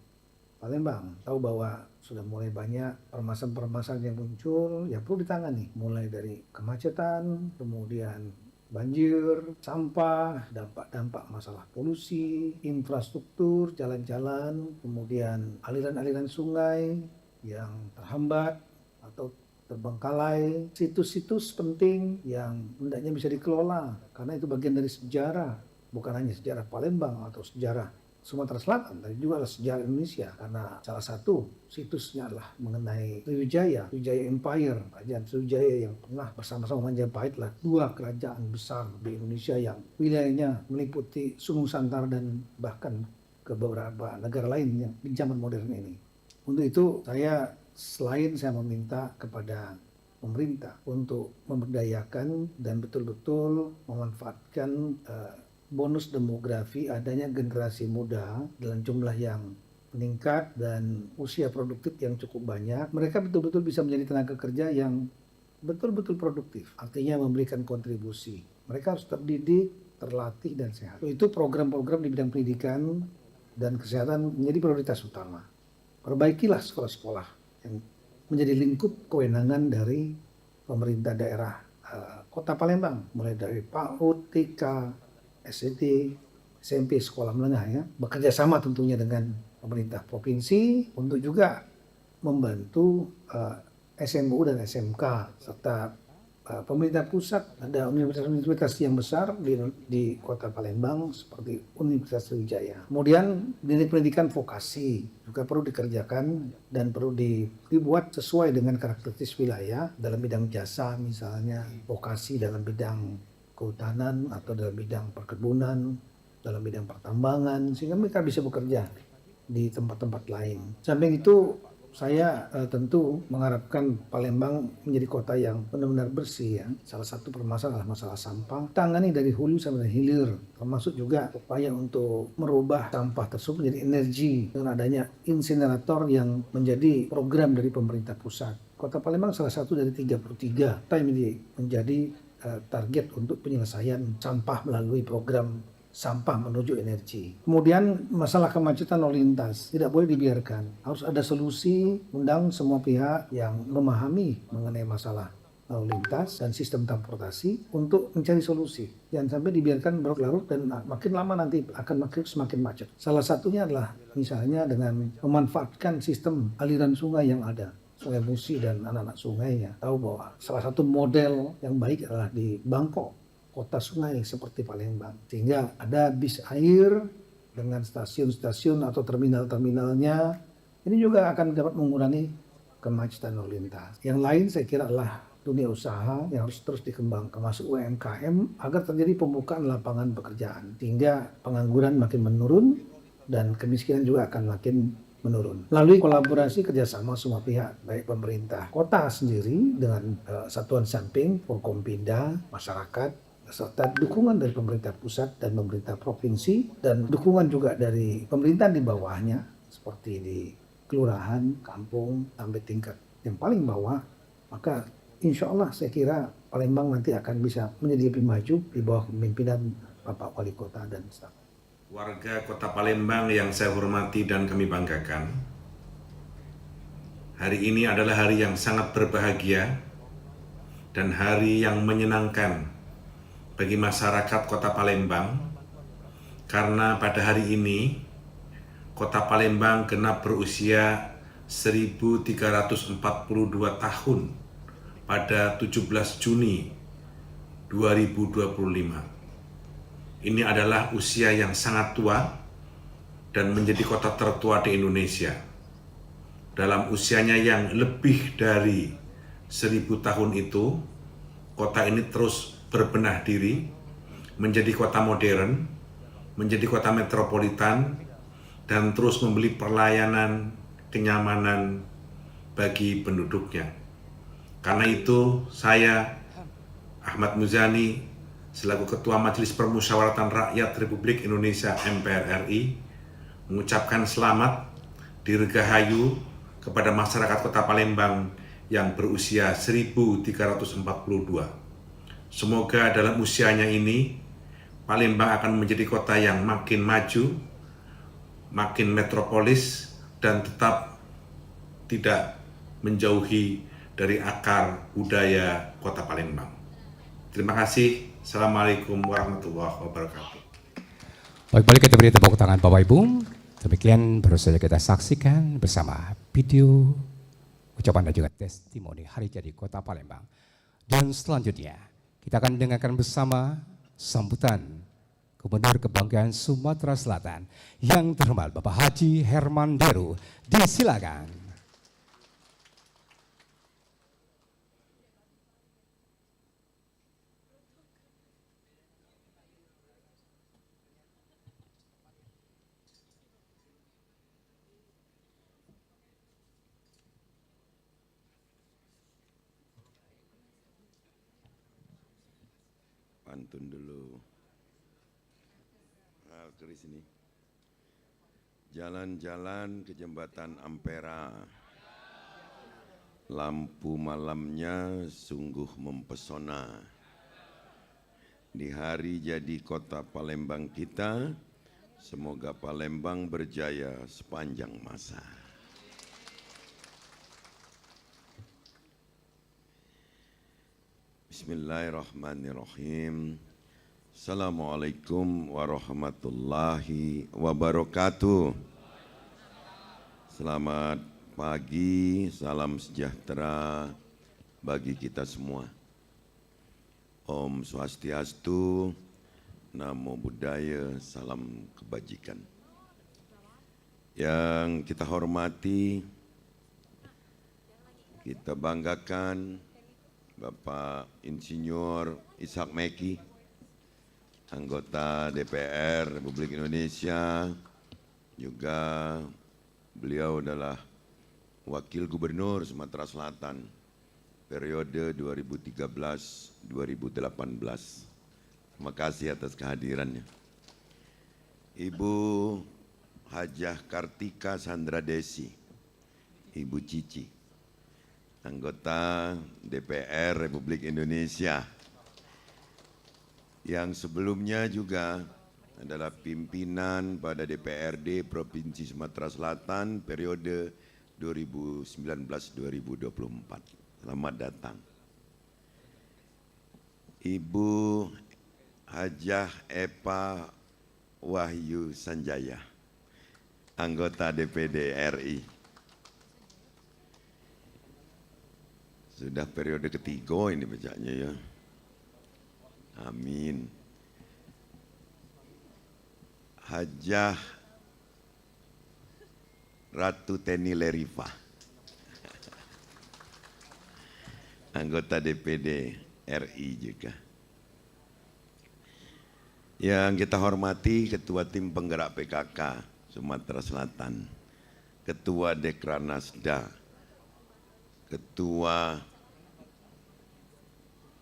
Palembang. Tahu bahwa sudah mulai banyak permasalahan-permasalahan yang muncul yang perlu ditangani, mulai dari kemacetan, kemudian banjir, sampah, dampak-dampak masalah polusi, infrastruktur, jalan-jalan, kemudian aliran-aliran sungai yang terhambat atau terbengkalai, situs-situs penting yang hendaknya bisa dikelola karena itu bagian dari sejarah, bukan hanya sejarah Palembang atau sejarah Sumatera Selatan, tapi juga adalah sejarah Indonesia karena salah satu situsnya adalah mengenai Sriwijaya Empire, kerajaan Sriwijaya yang pernah bersama-sama Majapahit lah dua kerajaan besar di Indonesia yang wilayahnya meliputi Nusantara dan bahkan ke beberapa negara lain yang di zaman modern ini. Untuk itu selain saya meminta kepada pemerintah untuk memberdayakan dan betul-betul memanfaatkan bonus demografi, adanya generasi muda dalam jumlah yang meningkat dan usia produktif yang cukup banyak, mereka betul-betul bisa menjadi tenaga kerja yang betul-betul produktif, artinya memberikan kontribusi. Mereka harus terdidik, terlatih, dan sehat. Itu program-program di bidang pendidikan dan kesehatan menjadi prioritas utama. Perbaikilah sekolah-sekolah yang menjadi lingkup kewenangan dari pemerintah daerah Kota Palembang, mulai dari PAUD, TK, SD, SMP, sekolah menengah ya, bekerja sama tentunya dengan pemerintah provinsi untuk juga membantu SMU dan SMK serta pemerintah pusat. Ada universitas-universitas yang besar di Kota Palembang seperti Universitas Sriwijaya. Kemudian pendidikan vokasi juga perlu dikerjakan dan perlu dibuat sesuai dengan karakteristik wilayah dalam bidang jasa, misalnya vokasi dalam bidang kehutanan atau dalam bidang perkebunan, dalam bidang pertambangan, sehingga mereka bisa bekerja di tempat-tempat lain. Samping itu, saya tentu mengharapkan Palembang menjadi kota yang benar-benar bersih ya. Salah satu permasalahan adalah masalah sampah. Tangani dari hulu sampai hilir, termasuk juga upaya untuk merubah sampah tersebut menjadi energi dengan adanya insinerator yang menjadi program dari pemerintah pusat. Kota Palembang salah satu dari 33 yang menjadi target untuk penyelesaian sampah melalui program sampah menuju energi. Kemudian masalah kemacetan lalu lintas tidak boleh dibiarkan. Harus ada solusi, undang semua pihak yang memahami mengenai masalah lalu lintas dan sistem transportasi untuk mencari solusi. Jangan sampai dibiarkan berlarut dan makin lama nanti akan semakin macet. Salah satunya adalah misalnya dengan memanfaatkan sistem aliran sungai yang ada. Sungai Musi dan anak-anak sungainya. Tahu bahwa salah satu model yang baik adalah di Bangkok, kota sungai seperti Palembang. Sehingga ada bis air dengan stasiun-stasiun atau terminal-terminalnya. Ini juga akan dapat mengurangi kemacetan lalu lintas. Yang lain saya kira adalah dunia usaha yang harus terus dikembangkan, masuk UMKM agar terjadi pembukaan lapangan pekerjaan sehingga pengangguran makin menurun dan kemiskinan juga akan makin menurun. Melalui kolaborasi kerjasama semua pihak, baik pemerintah kota sendiri dengan satuan samping, Forkompinda, masyarakat, serta dukungan dari pemerintah pusat dan pemerintah provinsi, dan dukungan juga dari pemerintahan di bawahnya, seperti di kelurahan, kampung, sampai tingkat yang paling bawah, maka insya Allah saya kira Palembang nanti akan bisa menjadi lebih maju di bawah kepemimpinan Bapak Wali Kota dan staf. Warga Kota Palembang yang saya hormati dan kami banggakan, hari ini adalah hari yang sangat berbahagia dan hari yang menyenangkan bagi masyarakat Kota Palembang, karena pada hari ini Kota Palembang genap berusia 1342 tahun pada 17 Juni 2025. Ini adalah usia yang sangat tua dan menjadi kota tertua di Indonesia. Dalam usianya yang lebih dari 1000 tahun itu, kota ini terus berbenah diri, menjadi kota modern, menjadi kota metropolitan, dan terus memberi pelayanan, kenyamanan bagi penduduknya. Karena itu, saya, Ahmad Muzani, selaku Ketua Majelis Permusyawaratan Rakyat Republik Indonesia MPR RI, mengucapkan selamat dirgahayu kepada masyarakat Kota Palembang yang berusia 1342. Semoga dalam usianya ini, Palembang akan menjadi kota yang makin maju, makin metropolis, dan tetap tidak menjauhi dari akar budaya Kota Palembang. Terima kasih. Assalamualaikum warahmatullahi wabarakatuh. Baik, kita beri tepuk tangan Bapak Ibu. Demikian baru saja kita saksikan bersama video ucapan dan juga testimoni hari jadi Kota Palembang. Dan selanjutnya kita akan dengarkan bersama sambutan Gubernur Kebanggaan Sumatera Selatan yang terhormat Bapak Haji Herman Deru. Disilakan. Pantun dulu. Ke sini. Jalan-jalan ke jembatan Ampera. Lampu malamnya sungguh mempesona. Di hari jadi Kota Palembang kita, semoga Palembang berjaya sepanjang masa. Bismillahirrahmanirrahim. Assalamualaikum warahmatullahi wabarakatuh. Selamat pagi, salam sejahtera bagi kita semua. Om Swastiastu, Namo Buddhaya, salam kebajikan. Yang kita hormati, kita banggakan Bapak Insinyur Ishak Meki, anggota DPR Republik Indonesia, juga beliau adalah Wakil Gubernur Sumatera Selatan periode 2013-2018. Terima kasih atas kehadirannya. Ibu Hajah Kartika Sandra Desi, Ibu Cici, anggota DPR Republik Indonesia, yang sebelumnya juga adalah pimpinan pada DPRD Provinsi Sumatera Selatan periode 2019-2024. Selamat datang. Ibu Hajah Epa Wahyu Sanjaya, anggota DPD RI. Sudah periode ketiga ini bacanya ya. Amin. Hajah Ratu Teni Lerifa, anggota DPD RI juga. Yang kita hormati Ketua Tim Penggerak PKK Sumatera Selatan, Ketua Dekranasda, Ketua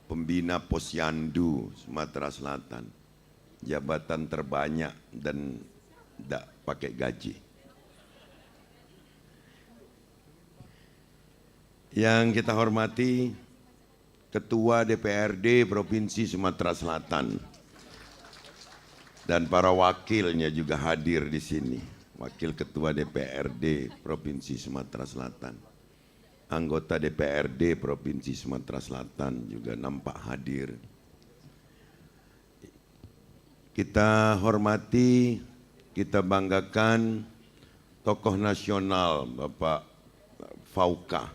Pembina Posyandu Sumatera Selatan, jabatan terbanyak dan tidak pakai gaji. Yang kita hormati Ketua DPRD Provinsi Sumatera Selatan dan para wakilnya juga hadir di sini. Wakil Ketua DPRD Provinsi Sumatera Selatan, anggota DPRD Provinsi Sumatera Selatan juga nampak hadir. Kita hormati, kita banggakan tokoh nasional Bapak Fauka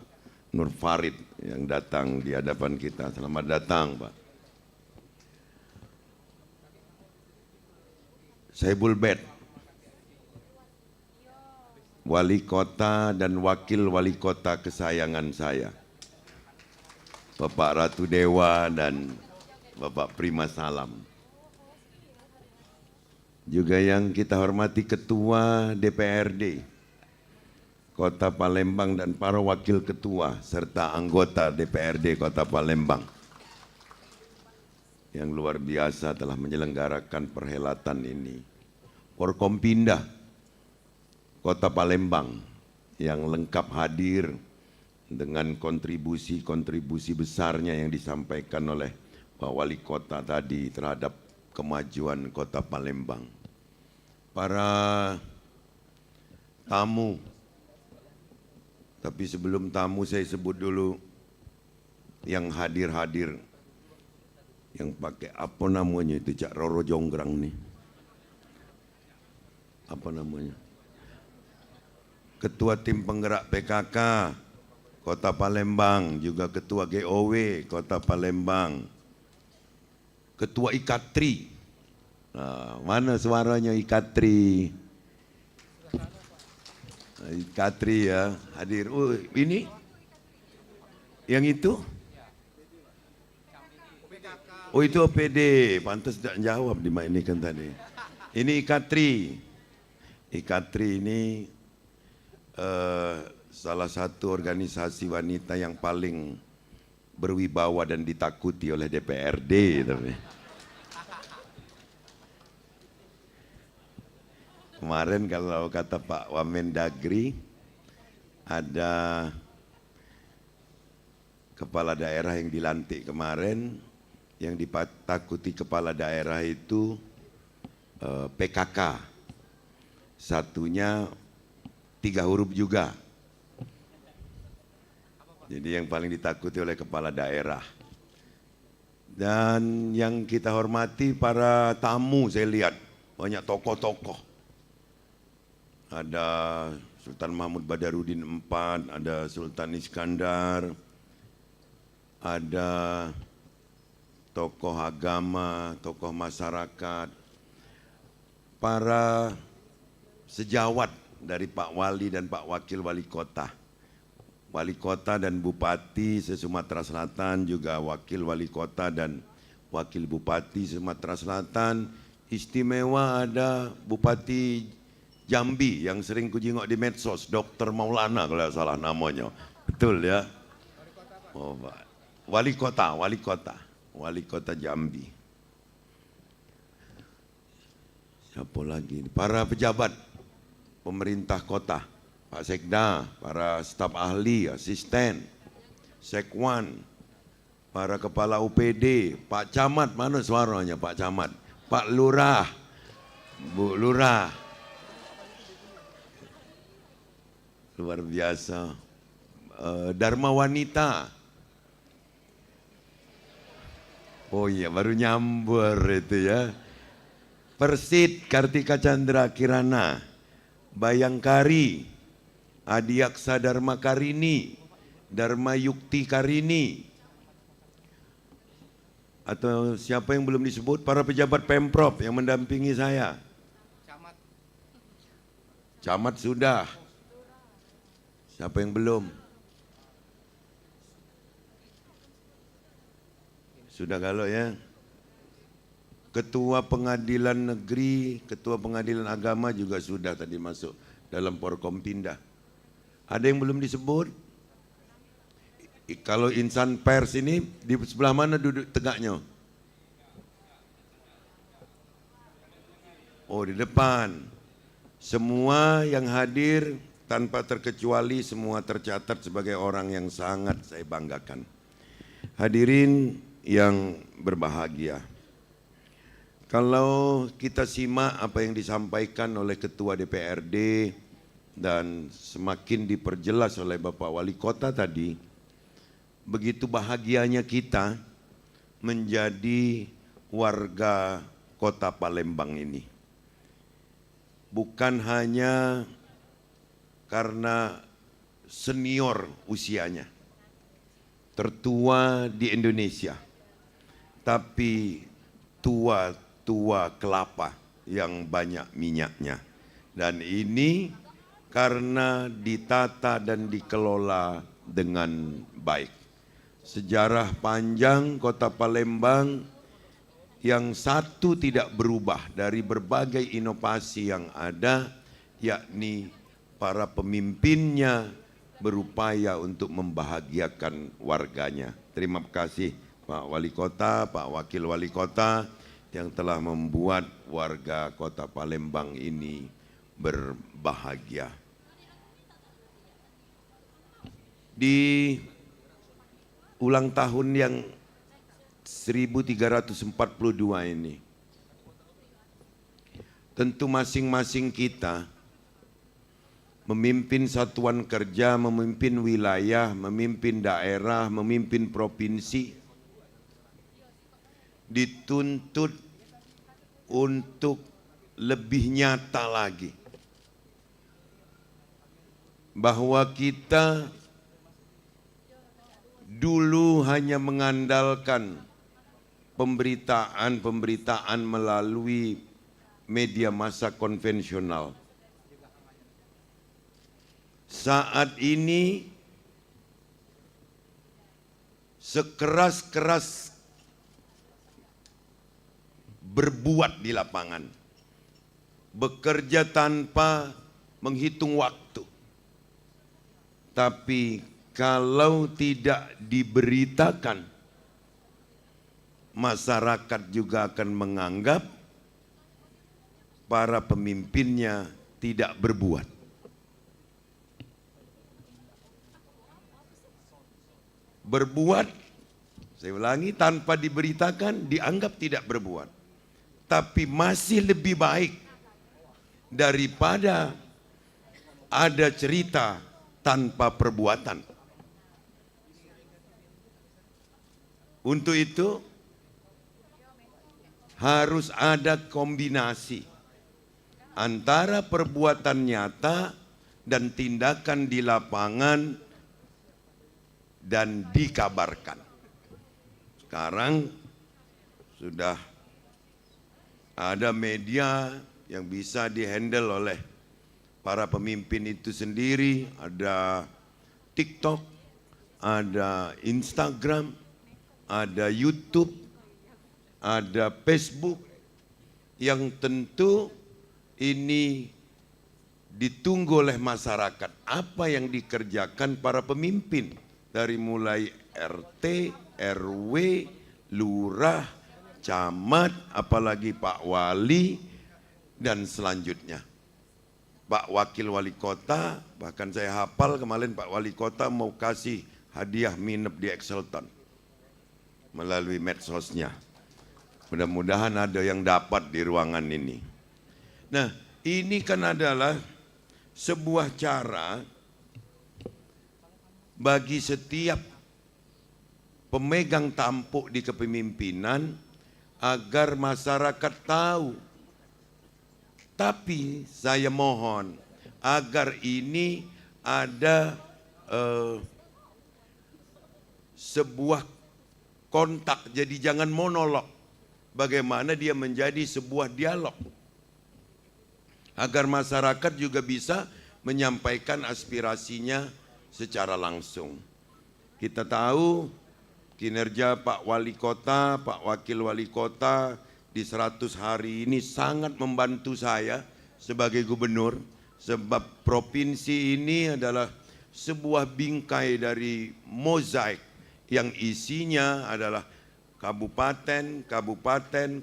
Nur Farid yang datang di hadapan kita. Selamat datang, Pak. Saibul Bed, wali kota dan wakil wali kota kesayangan saya, Bapak Ratu Dewa dan Bapak Prima Salam. Juga yang kita hormati Ketua DPRD Kota Palembang dan para wakil ketua serta anggota DPRD Kota Palembang yang luar biasa telah menyelenggarakan perhelatan ini. Forkompinda Kota Palembang yang lengkap hadir dengan kontribusi-kontribusi besarnya yang disampaikan oleh Pak Wali Kota tadi terhadap kemajuan Kota Palembang. Para tamu, tapi sebelum tamu saya sebut dulu yang hadir-hadir, yang pakai apa namanya itu Cak Roro Jonggrang nih, apa namanya, Ketua Tim Penggerak PKK Kota Palembang, juga Ketua GOW Kota Palembang, Ketua Ikatri. Nah, mana suaranya Ikatri? Ikatri ya hadir. Oh, ini yang itu? Oh, itu OPD. Pantas tidak jawab dimainkan tadi. Ini Ikatri. Ikatri ini salah satu organisasi wanita yang paling berwibawa dan ditakuti oleh DPRD. Tapi kemarin kalau kata Pak Wamendagri, ada kepala daerah yang dilantik kemarin, yang ditakuti kepala daerah itu PKK. Satunya 3 huruf juga. Jadi yang paling ditakuti oleh kepala daerah. Dan yang kita hormati para tamu, saya lihat banyak tokoh-tokoh. Ada Sultan Mahmud Badarudin IV, ada Sultan Iskandar, ada tokoh agama, tokoh masyarakat, para sejawat dari Pak Wali dan Pak Wakil Wali Kota. Wali Kota dan Bupati se-Sumatera Selatan, juga Wakil Wali Kota dan Wakil Bupati Sumatera Selatan. Istimewa ada Bupati Jambi yang sering kujingok di medsos, Dr. Maulana kalau salah namanya. Betul ya? Oh, Wali Kota Jambi. Siapa lagi? Para pejabat pemerintah kota, Pak Sekda, para staf ahli, asisten, Sekwan, para kepala UPD, Pak Camat, mana suaranya Pak Camat, Pak Lurah, Bu Lurah, luar biasa, Dharma Wanita, oh iya baru nyambur itu ya, Persit Kartika Chandra Kirana, Bayangkari, Adiaksa Dharma Karini, Dharma Yukti Karini, atau siapa yang belum disebut, para pejabat Pemprov yang mendampingi saya. Camat sudah. Siapa yang belum? Sudah kalau ya. Ketua Pengadilan Negeri, Ketua Pengadilan Agama juga sudah tadi masuk dalam Forkompinda. Ada yang belum disebut? Kalau insan pers ini di sebelah mana duduk tegaknya? Oh, di depan. Semua yang hadir tanpa terkecuali semua tercatat sebagai orang yang sangat saya banggakan. Hadirin yang berbahagia. Kalau kita simak apa yang disampaikan oleh Ketua DPRD dan semakin diperjelas oleh Bapak Wali Kota tadi, begitu bahagianya kita menjadi warga Kota Palembang ini. Bukan hanya karena senior usianya, tertua di Indonesia, tapi tua kelapa yang banyak minyaknya. Dan ini karena ditata dan dikelola dengan baik. Sejarah panjang Kota Palembang yang satu tidak berubah dari berbagai inovasi yang ada, yakni para pemimpinnya berupaya untuk membahagiakan warganya. Terima kasih Pak Wali Kota, Pak Wakil Wali Kota yang telah membuat warga Kota Palembang ini berbahagia. Di ulang tahun yang 1342 ini, tentu masing-masing kita memimpin satuan kerja, memimpin wilayah, memimpin daerah, memimpin provinsi, dituntut untuk lebih nyata lagi bahwa kita dulu hanya mengandalkan pemberitaan melalui media massa konvensional. Saat ini sekeras-keras berbuat di lapangan, bekerja tanpa menghitung waktu. Tapi kalau tidak diberitakan, masyarakat juga akan menganggap para pemimpinnya tidak berbuat. Berbuat, saya ulangi, tanpa diberitakan dianggap tidak berbuat. Tapi masih lebih baik daripada ada cerita tanpa perbuatan. Untuk itu harus ada kombinasi antara perbuatan nyata dan tindakan di lapangan dan dikabarkan. Sekarang sudah ada media yang bisa dihandle oleh para pemimpin itu sendiri, ada TikTok, ada Instagram, ada YouTube, ada Facebook, yang tentu ini ditunggu oleh masyarakat. Apa yang dikerjakan para pemimpin dari mulai RT, RW, lurah, camat, apalagi Pak Wali, dan selanjutnya. Pak Wakil Wali Kota, bahkan saya hafal kemarin Pak Wali Kota mau kasih hadiah nginep di Exelton melalui medsosnya. Mudah-mudahan ada yang dapat di ruangan ini. Nah, ini kan adalah sebuah cara bagi setiap pemegang tampuk di kepemimpinan agar masyarakat tahu. Tapi saya mohon agar ini ada sebuah kontak, jadi jangan monolog. Bagaimana dia menjadi sebuah dialog agar masyarakat juga bisa menyampaikan aspirasinya secara langsung. Kita tahu kinerja Pak Wali Kota, Pak Wakil Wali Kota di 100 hari ini sangat membantu saya sebagai gubernur, sebab provinsi ini adalah sebuah bingkai dari mozaik yang isinya adalah kabupaten,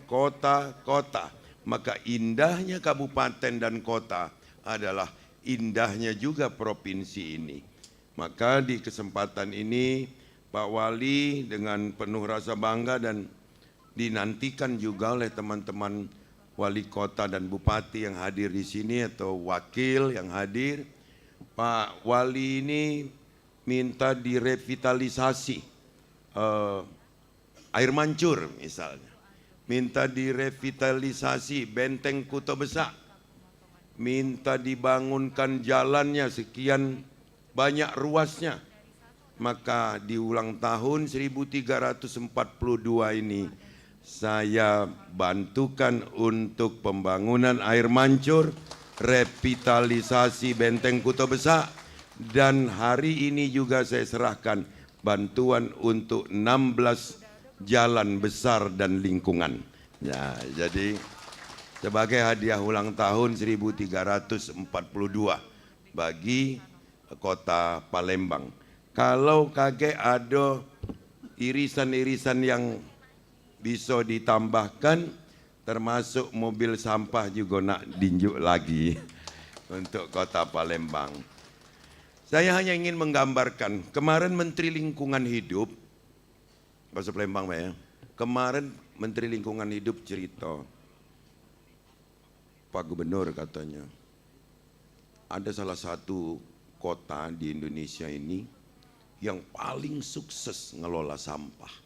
kota. Maka indahnya kabupaten dan kota adalah indahnya juga provinsi ini. Maka di kesempatan ini Pak Wali dengan penuh rasa bangga dan dinantikan juga oleh teman-teman wali kota dan bupati yang hadir di sini atau wakil yang hadir. Pak Wali ini minta direvitalisasi air mancur misalnya. Minta direvitalisasi Benteng Kuto Besak, minta dibangunkan jalannya sekian banyak ruasnya. Maka di ulang tahun 1342 ini saya bantukan untuk pembangunan air mancur, revitalisasi Benteng Kuto Besak, dan hari ini juga saya serahkan bantuan untuk 16 jalan besar dan lingkungan. Ya, jadi sebagai hadiah ulang tahun 1342 bagi kota Palembang. Kalau kakek ada irisan-irisan yang bisa ditambahkan, termasuk mobil sampah juga nak dinjuk lagi untuk kota Palembang. Saya hanya ingin menggambarkan, kemarin Menteri Lingkungan Hidup, Bahasa Palembang Pak ya. Kemarin Menteri Lingkungan Hidup cerita, Pak Gubernur katanya, ada salah satu kota di Indonesia ini yang paling sukses ngelola sampah.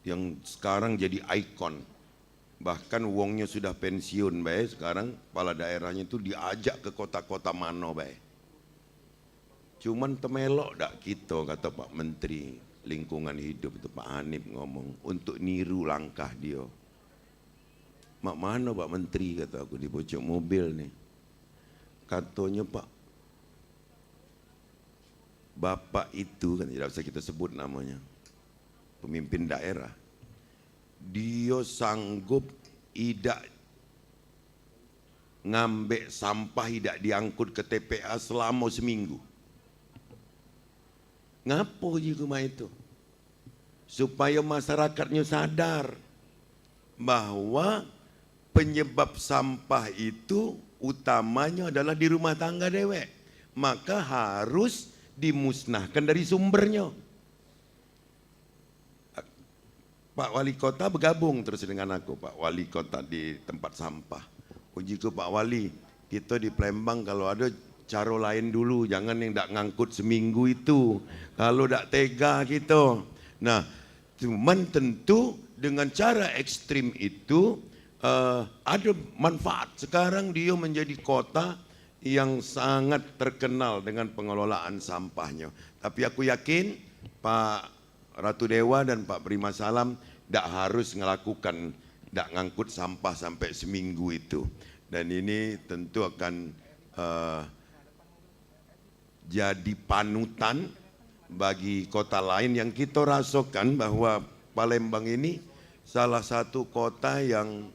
Yang sekarang jadi ikon. Bahkan wongnya sudah pensiun Pak ya, sekarang kepala daerahnya itu diajak ke kota-kota mana Pak ya. Cuman temelok dak kita, kata Pak Menteri Lingkungan Hidup itu Pak Hanif ngomong, untuk niru langkah dia. Mak mana Pak Menteri, kata aku di pojok mobil nih. Katanya Pak, Bapak itu, kan tidak usah kita sebut namanya, pemimpin daerah, dia sanggup tidak ngambek sampah, tidak diangkut ke TPA selama seminggu. Ngapo juga itu? Supaya masyarakatnya sadar bahwa penyebab sampah itu utamanya adalah di rumah tangga dewek. Maka harus dimusnahkan dari sumbernya. Pak Wali Kota bergabung terus dengan aku, Pak Wali Kota di tempat sampah. Uji ke Pak Wali, kita di Palembang kalau ada cara lain dulu, jangan yang tak ngangkut seminggu itu. Kalau tak tega kita. Nah, cuman tentu dengan cara ekstrim itu ada manfaat. Sekarang dia menjadi kota yang sangat terkenal dengan pengelolaan sampahnya. Tapi aku yakin Pak Ratu Dewa dan Pak Prima Salam tak harus melakukan, tak ngangkut sampah sampai seminggu itu. Dan ini tentu akan jadi panutan bagi kota lain yang kita rasakan bahwa Palembang ini salah satu kota yang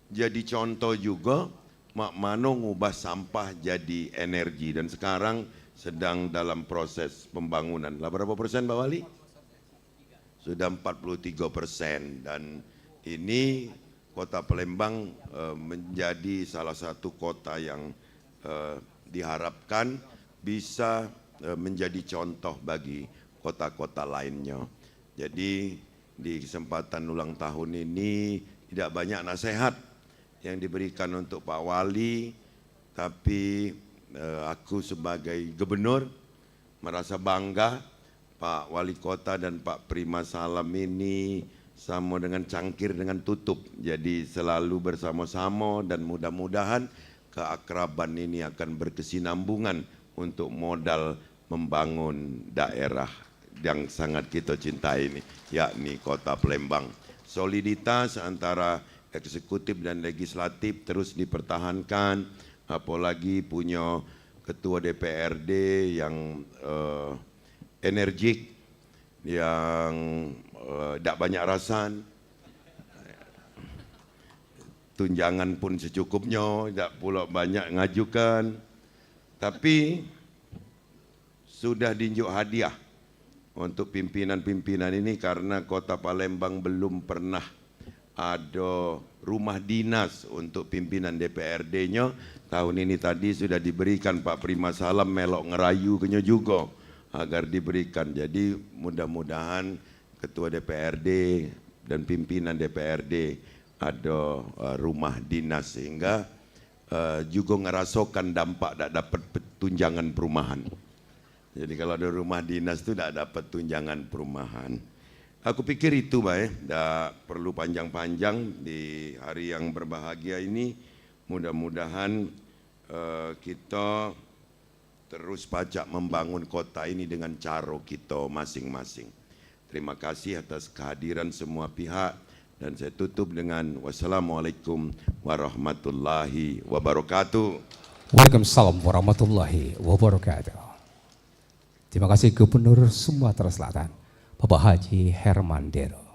jadi contoh juga mak mano ngubah sampah jadi energi, dan sekarang sedang dalam proses pembangunan. Lah berapa persen Pak Wali? Sudah 43%, dan ini kota Palembang menjadi salah satu kota yang diharapkan bisa menjadi contoh bagi kota-kota lainnya. Jadi di kesempatan ulang tahun ini tidak banyak nasihat yang diberikan untuk Pak Wali, tapi aku sebagai gubernur merasa bangga Pak Wali Kota dan Pak Prima Salam ini sama dengan cangkir dengan tutup. Jadi selalu bersama-sama, dan mudah-mudahan keakraban ini akan berkesinambungan untuk modal membangun daerah yang sangat kita cintai ini, yakni Kota Palembang. Soliditas antara eksekutif dan legislatif terus dipertahankan, apalagi punya ketua DPRD yang energik, yang tidak banyak rasan, tunjangan pun secukupnya, tidak pula banyak ngajukan, tapi sudah diunjuk hadiah untuk pimpinan-pimpinan ini karena Kota Palembang belum pernah ada rumah dinas untuk pimpinan DPRD-nya. Tahun ini tadi sudah diberikan, Pak Prima Salam melok ngerayu kenya juga agar diberikan. Jadi mudah-mudahan Ketua DPRD dan pimpinan DPRD ada rumah dinas sehingga juga ngerasakan dampak tak dapat tunjangan perumahan. Jadi kalau ada rumah dinas itu tak dapat tunjangan perumahan. Aku pikir itu Pak, tak perlu panjang-panjang di hari yang berbahagia ini. Mudah-mudahan kita terus pacak membangun kota ini dengan cara kita masing-masing. Terima kasih atas kehadiran semua pihak. Dan saya tutup dengan wassalamualaikum warahmatullahi wabarakatuh. Waalaikumsalam warahmatullahi wabarakatuh. Terima kasih Gubernur Sumatera Selatan, Bapak Haji Herman Dero.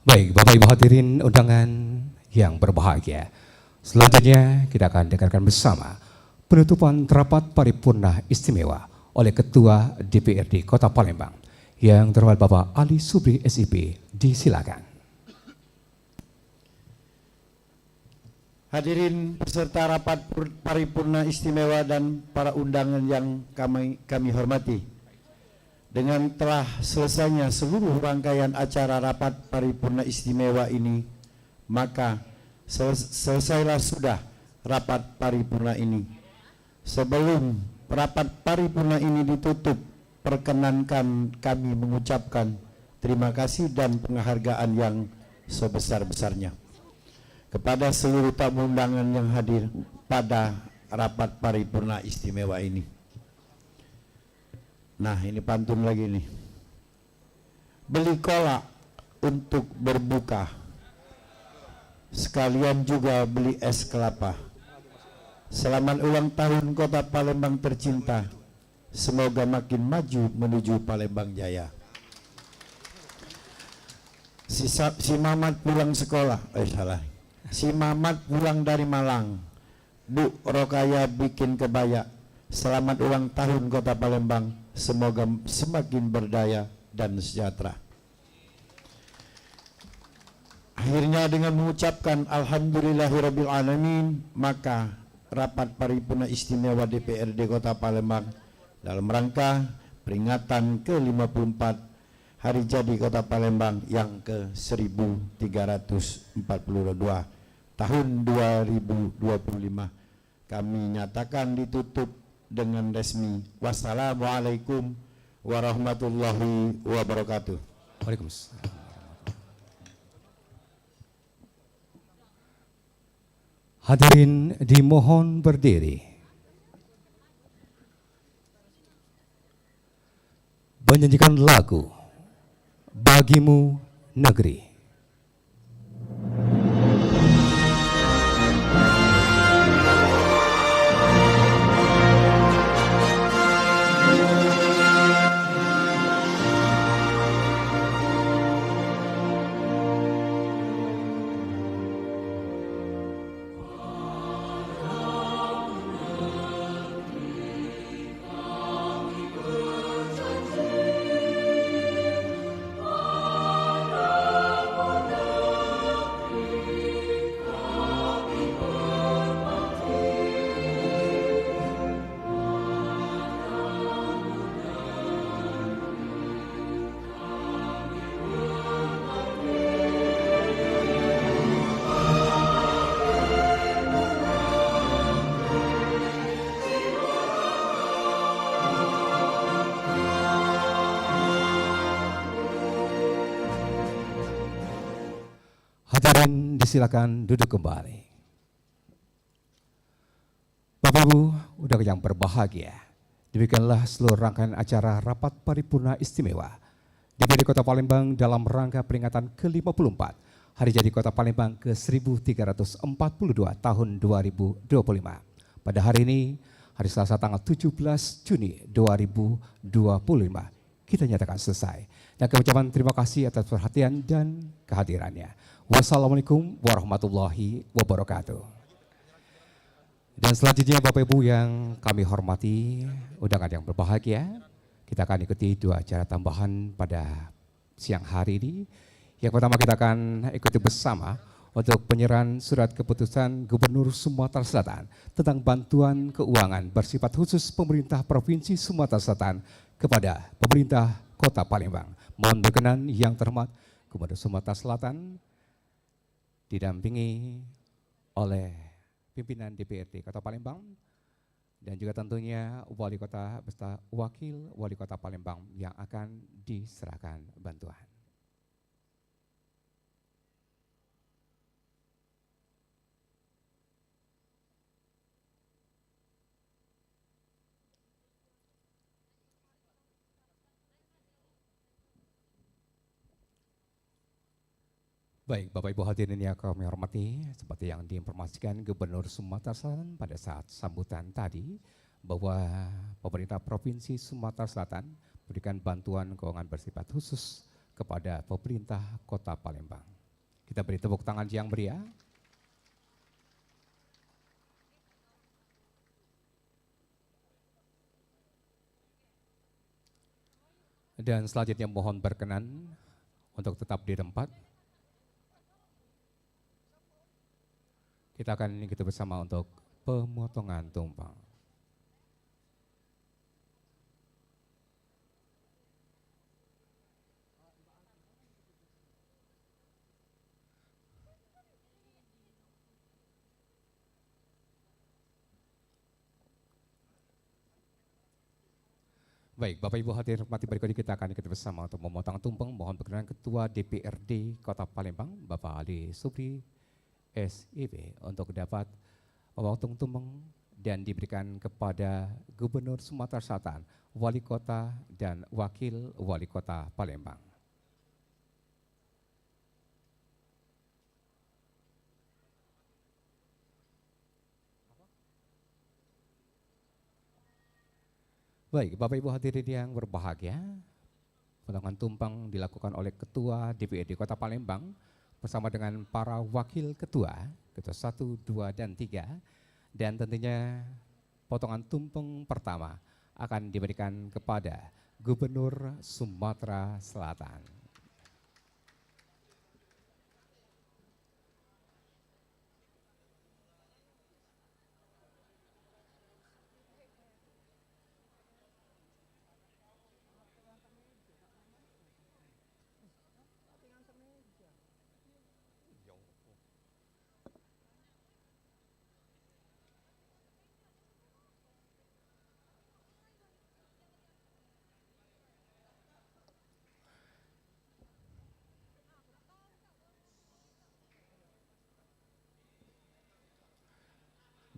Baik, Bapak Ibu hadirin undangan yang berbahagia. Selanjutnya kita akan dengarkan bersama penutupan rapat paripurna istimewa oleh Ketua DPRD Kota Palembang yang terhormat Bapak Ali Subri SIP. Disilakan. Hadirin peserta rapat paripurna istimewa dan para undangan yang kami hormati. Dengan telah selesainya seluruh rangkaian acara rapat paripurna istimewa ini, maka selesailah sudah rapat paripurna ini. Sebelum rapat paripurna ini ditutup, perkenankan kami mengucapkan terima kasih dan penghargaan yang sebesar-besarnya kepada seluruh tamu undangan yang hadir pada rapat paripurna istimewa ini. Nah, ini pantun lagi nih. Beli kolak untuk berbuka, sekalian juga beli es kelapa. Selamat ulang tahun Kota Palembang tercinta. Semoga makin maju menuju Palembang Jaya. Si Mamat pulang sekolah. Salah. Si Mamat pulang dari Malang. Bu Rokaya bikin kebaya. Selamat ulang tahun Kota Palembang. Semoga semakin berdaya dan sejahtera. Akhirnya dengan mengucapkan Alhamdulillahirabbil alamin, maka rapat paripurna istimewa DPRD Kota Palembang dalam rangka peringatan ke-54 Hari Jadi Kota Palembang yang ke-1342 tahun 2025 kami nyatakan ditutup dengan resmi. Wassalamualaikum warahmatullahi wabarakatuh. Waalaikumsalam. Hadirin dimohon berdiri. Menyanyikan lagu Bagimu Negeri. Hadirin disilakan duduk kembali. Bapak Ibu undangan yang berbahagia, demikianlah seluruh rangkaian acara rapat paripurna istimewa DPRD Kota Palembang dalam rangka peringatan ke-54 Hari Jadi Kota Palembang ke-1342 tahun 2025. Pada hari ini, hari Selasa tanggal 17 Juni 2025, kita nyatakan selesai. Dan kami ucapkan terima kasih atas perhatian dan kehadirannya. Wassalamualaikum warahmatullahi wabarakatuh. Dan selanjutnya Bapak Ibu yang kami hormati, undangan yang berbahagia, kita akan ikuti dua acara tambahan pada siang hari ini. Yang pertama kita akan ikuti bersama untuk penyerahan surat keputusan Gubernur Sumatera Selatan tentang bantuan keuangan bersifat khusus pemerintah Provinsi Sumatera Selatan kepada pemerintah Kota Palembang. Mohon berkenan yang terhormat Gubernur Sumatera Selatan didampingi oleh pimpinan DPRD Kota Palembang dan juga tentunya Wali Kota beserta Wakil Wali Kota Palembang yang akan diserahkan bantuan. Baik, Bapak Ibu hadirin yang kami hormati, seperti yang diinformasikan Gubernur Sumatera Selatan pada saat sambutan tadi, bahwa pemerintah Provinsi Sumatera Selatan memberikan bantuan keuangan bersifat khusus kepada pemerintah Kota Palembang. Kita beri tepuk tangan yang meriah. Dan selanjutnya mohon berkenan untuk tetap di tempat. Kita akan ikuti bersama untuk pemotongan tumpeng. Baik, Bapak Ibu hadirin hormati, berikutnya kita akan ikuti bersama untuk memotong tumpeng. Mohon berkenan Ketua DPRD Kota Palembang, Bapak Ali Supri SIP, untuk dapat memotong tumpeng dan diberikan kepada Gubernur Sumatera Selatan, Wali Kota dan Wakil Wali Kota Palembang. Baik, Bapak Ibu hadirin yang berbahagia, potongan tumpeng dilakukan oleh Ketua DPRD Kota Palembang bersama dengan para wakil ketua 1, 2, dan 3, dan tentunya potongan tumpeng pertama akan diberikan kepada Gubernur Sumatera Selatan.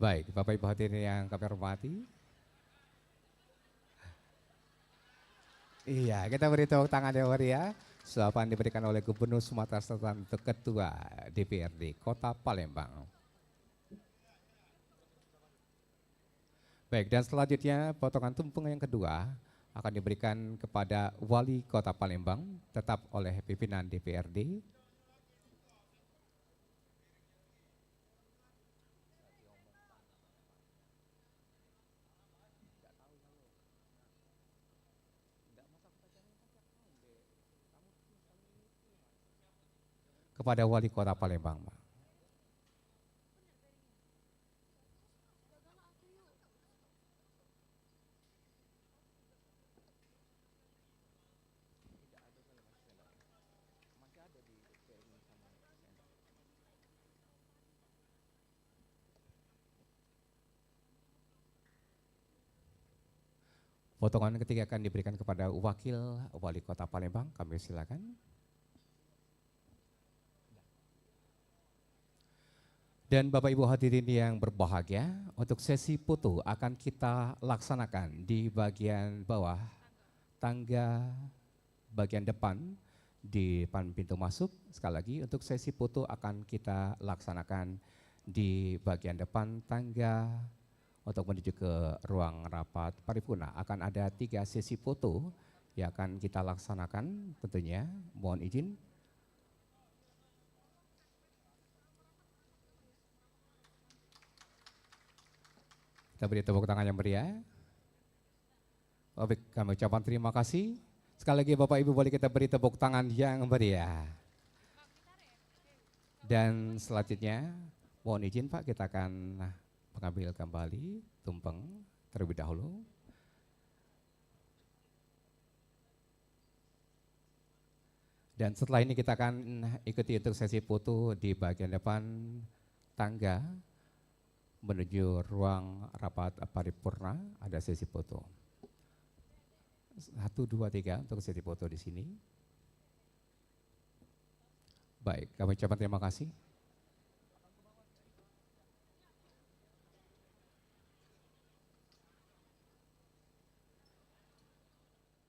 Baik, Bapak Ibu hadirin yang kami hormati. Iya, kita beri tepuk tangan yang meriah. Suapan diberikan oleh Gubernur Sumatera Selatan untuk Ketua DPRD Kota Palembang. Baik, dan selanjutnya potongan tumpeng yang kedua akan diberikan kepada Wali Kota Palembang, tetap oleh pimpinan DPRD. Kepada Wali Kota Palembang. Potongan ketiga akan diberikan kepada Wakil Wali Kota Palembang. Kami silakan. Dan Bapak Ibu hadirin yang berbahagia, untuk sesi foto akan kita laksanakan di bagian bawah tangga bagian depan di depan pintu masuk. Sekali lagi untuk sesi foto akan kita laksanakan di bagian depan tangga untuk menuju ke ruang rapat paripurna. Akan ada 3 sesi foto yang akan kita laksanakan tentunya. Mohon izin. Kita beri tepuk tangan yang meriah. Baik, kami ucapkan terima kasih. Sekali lagi Bapak Ibu boleh kita beri tepuk tangan yang meriah. Dan selanjutnya mohon izin Pak, kita akan mengambil kembali tumpeng terlebih dahulu. Dan setelah ini kita akan ikuti untuk sesi foto di bagian depan tangga menuju ruang rapat paripurna. Ada sesi foto. 1, 2, 3 untuk sesi foto di sini. Baik, kami ucapkan terima kasih.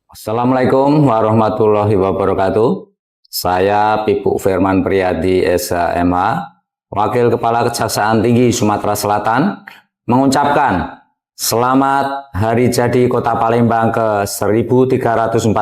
Assalamualaikum warahmatullahi wabarakatuh. Saya Pipu Firman Priyadi SHMH, Wakil Kepala Kejaksaan Tinggi Sumatera Selatan, mengucapkan selamat Hari Jadi Kota Palembang ke 1342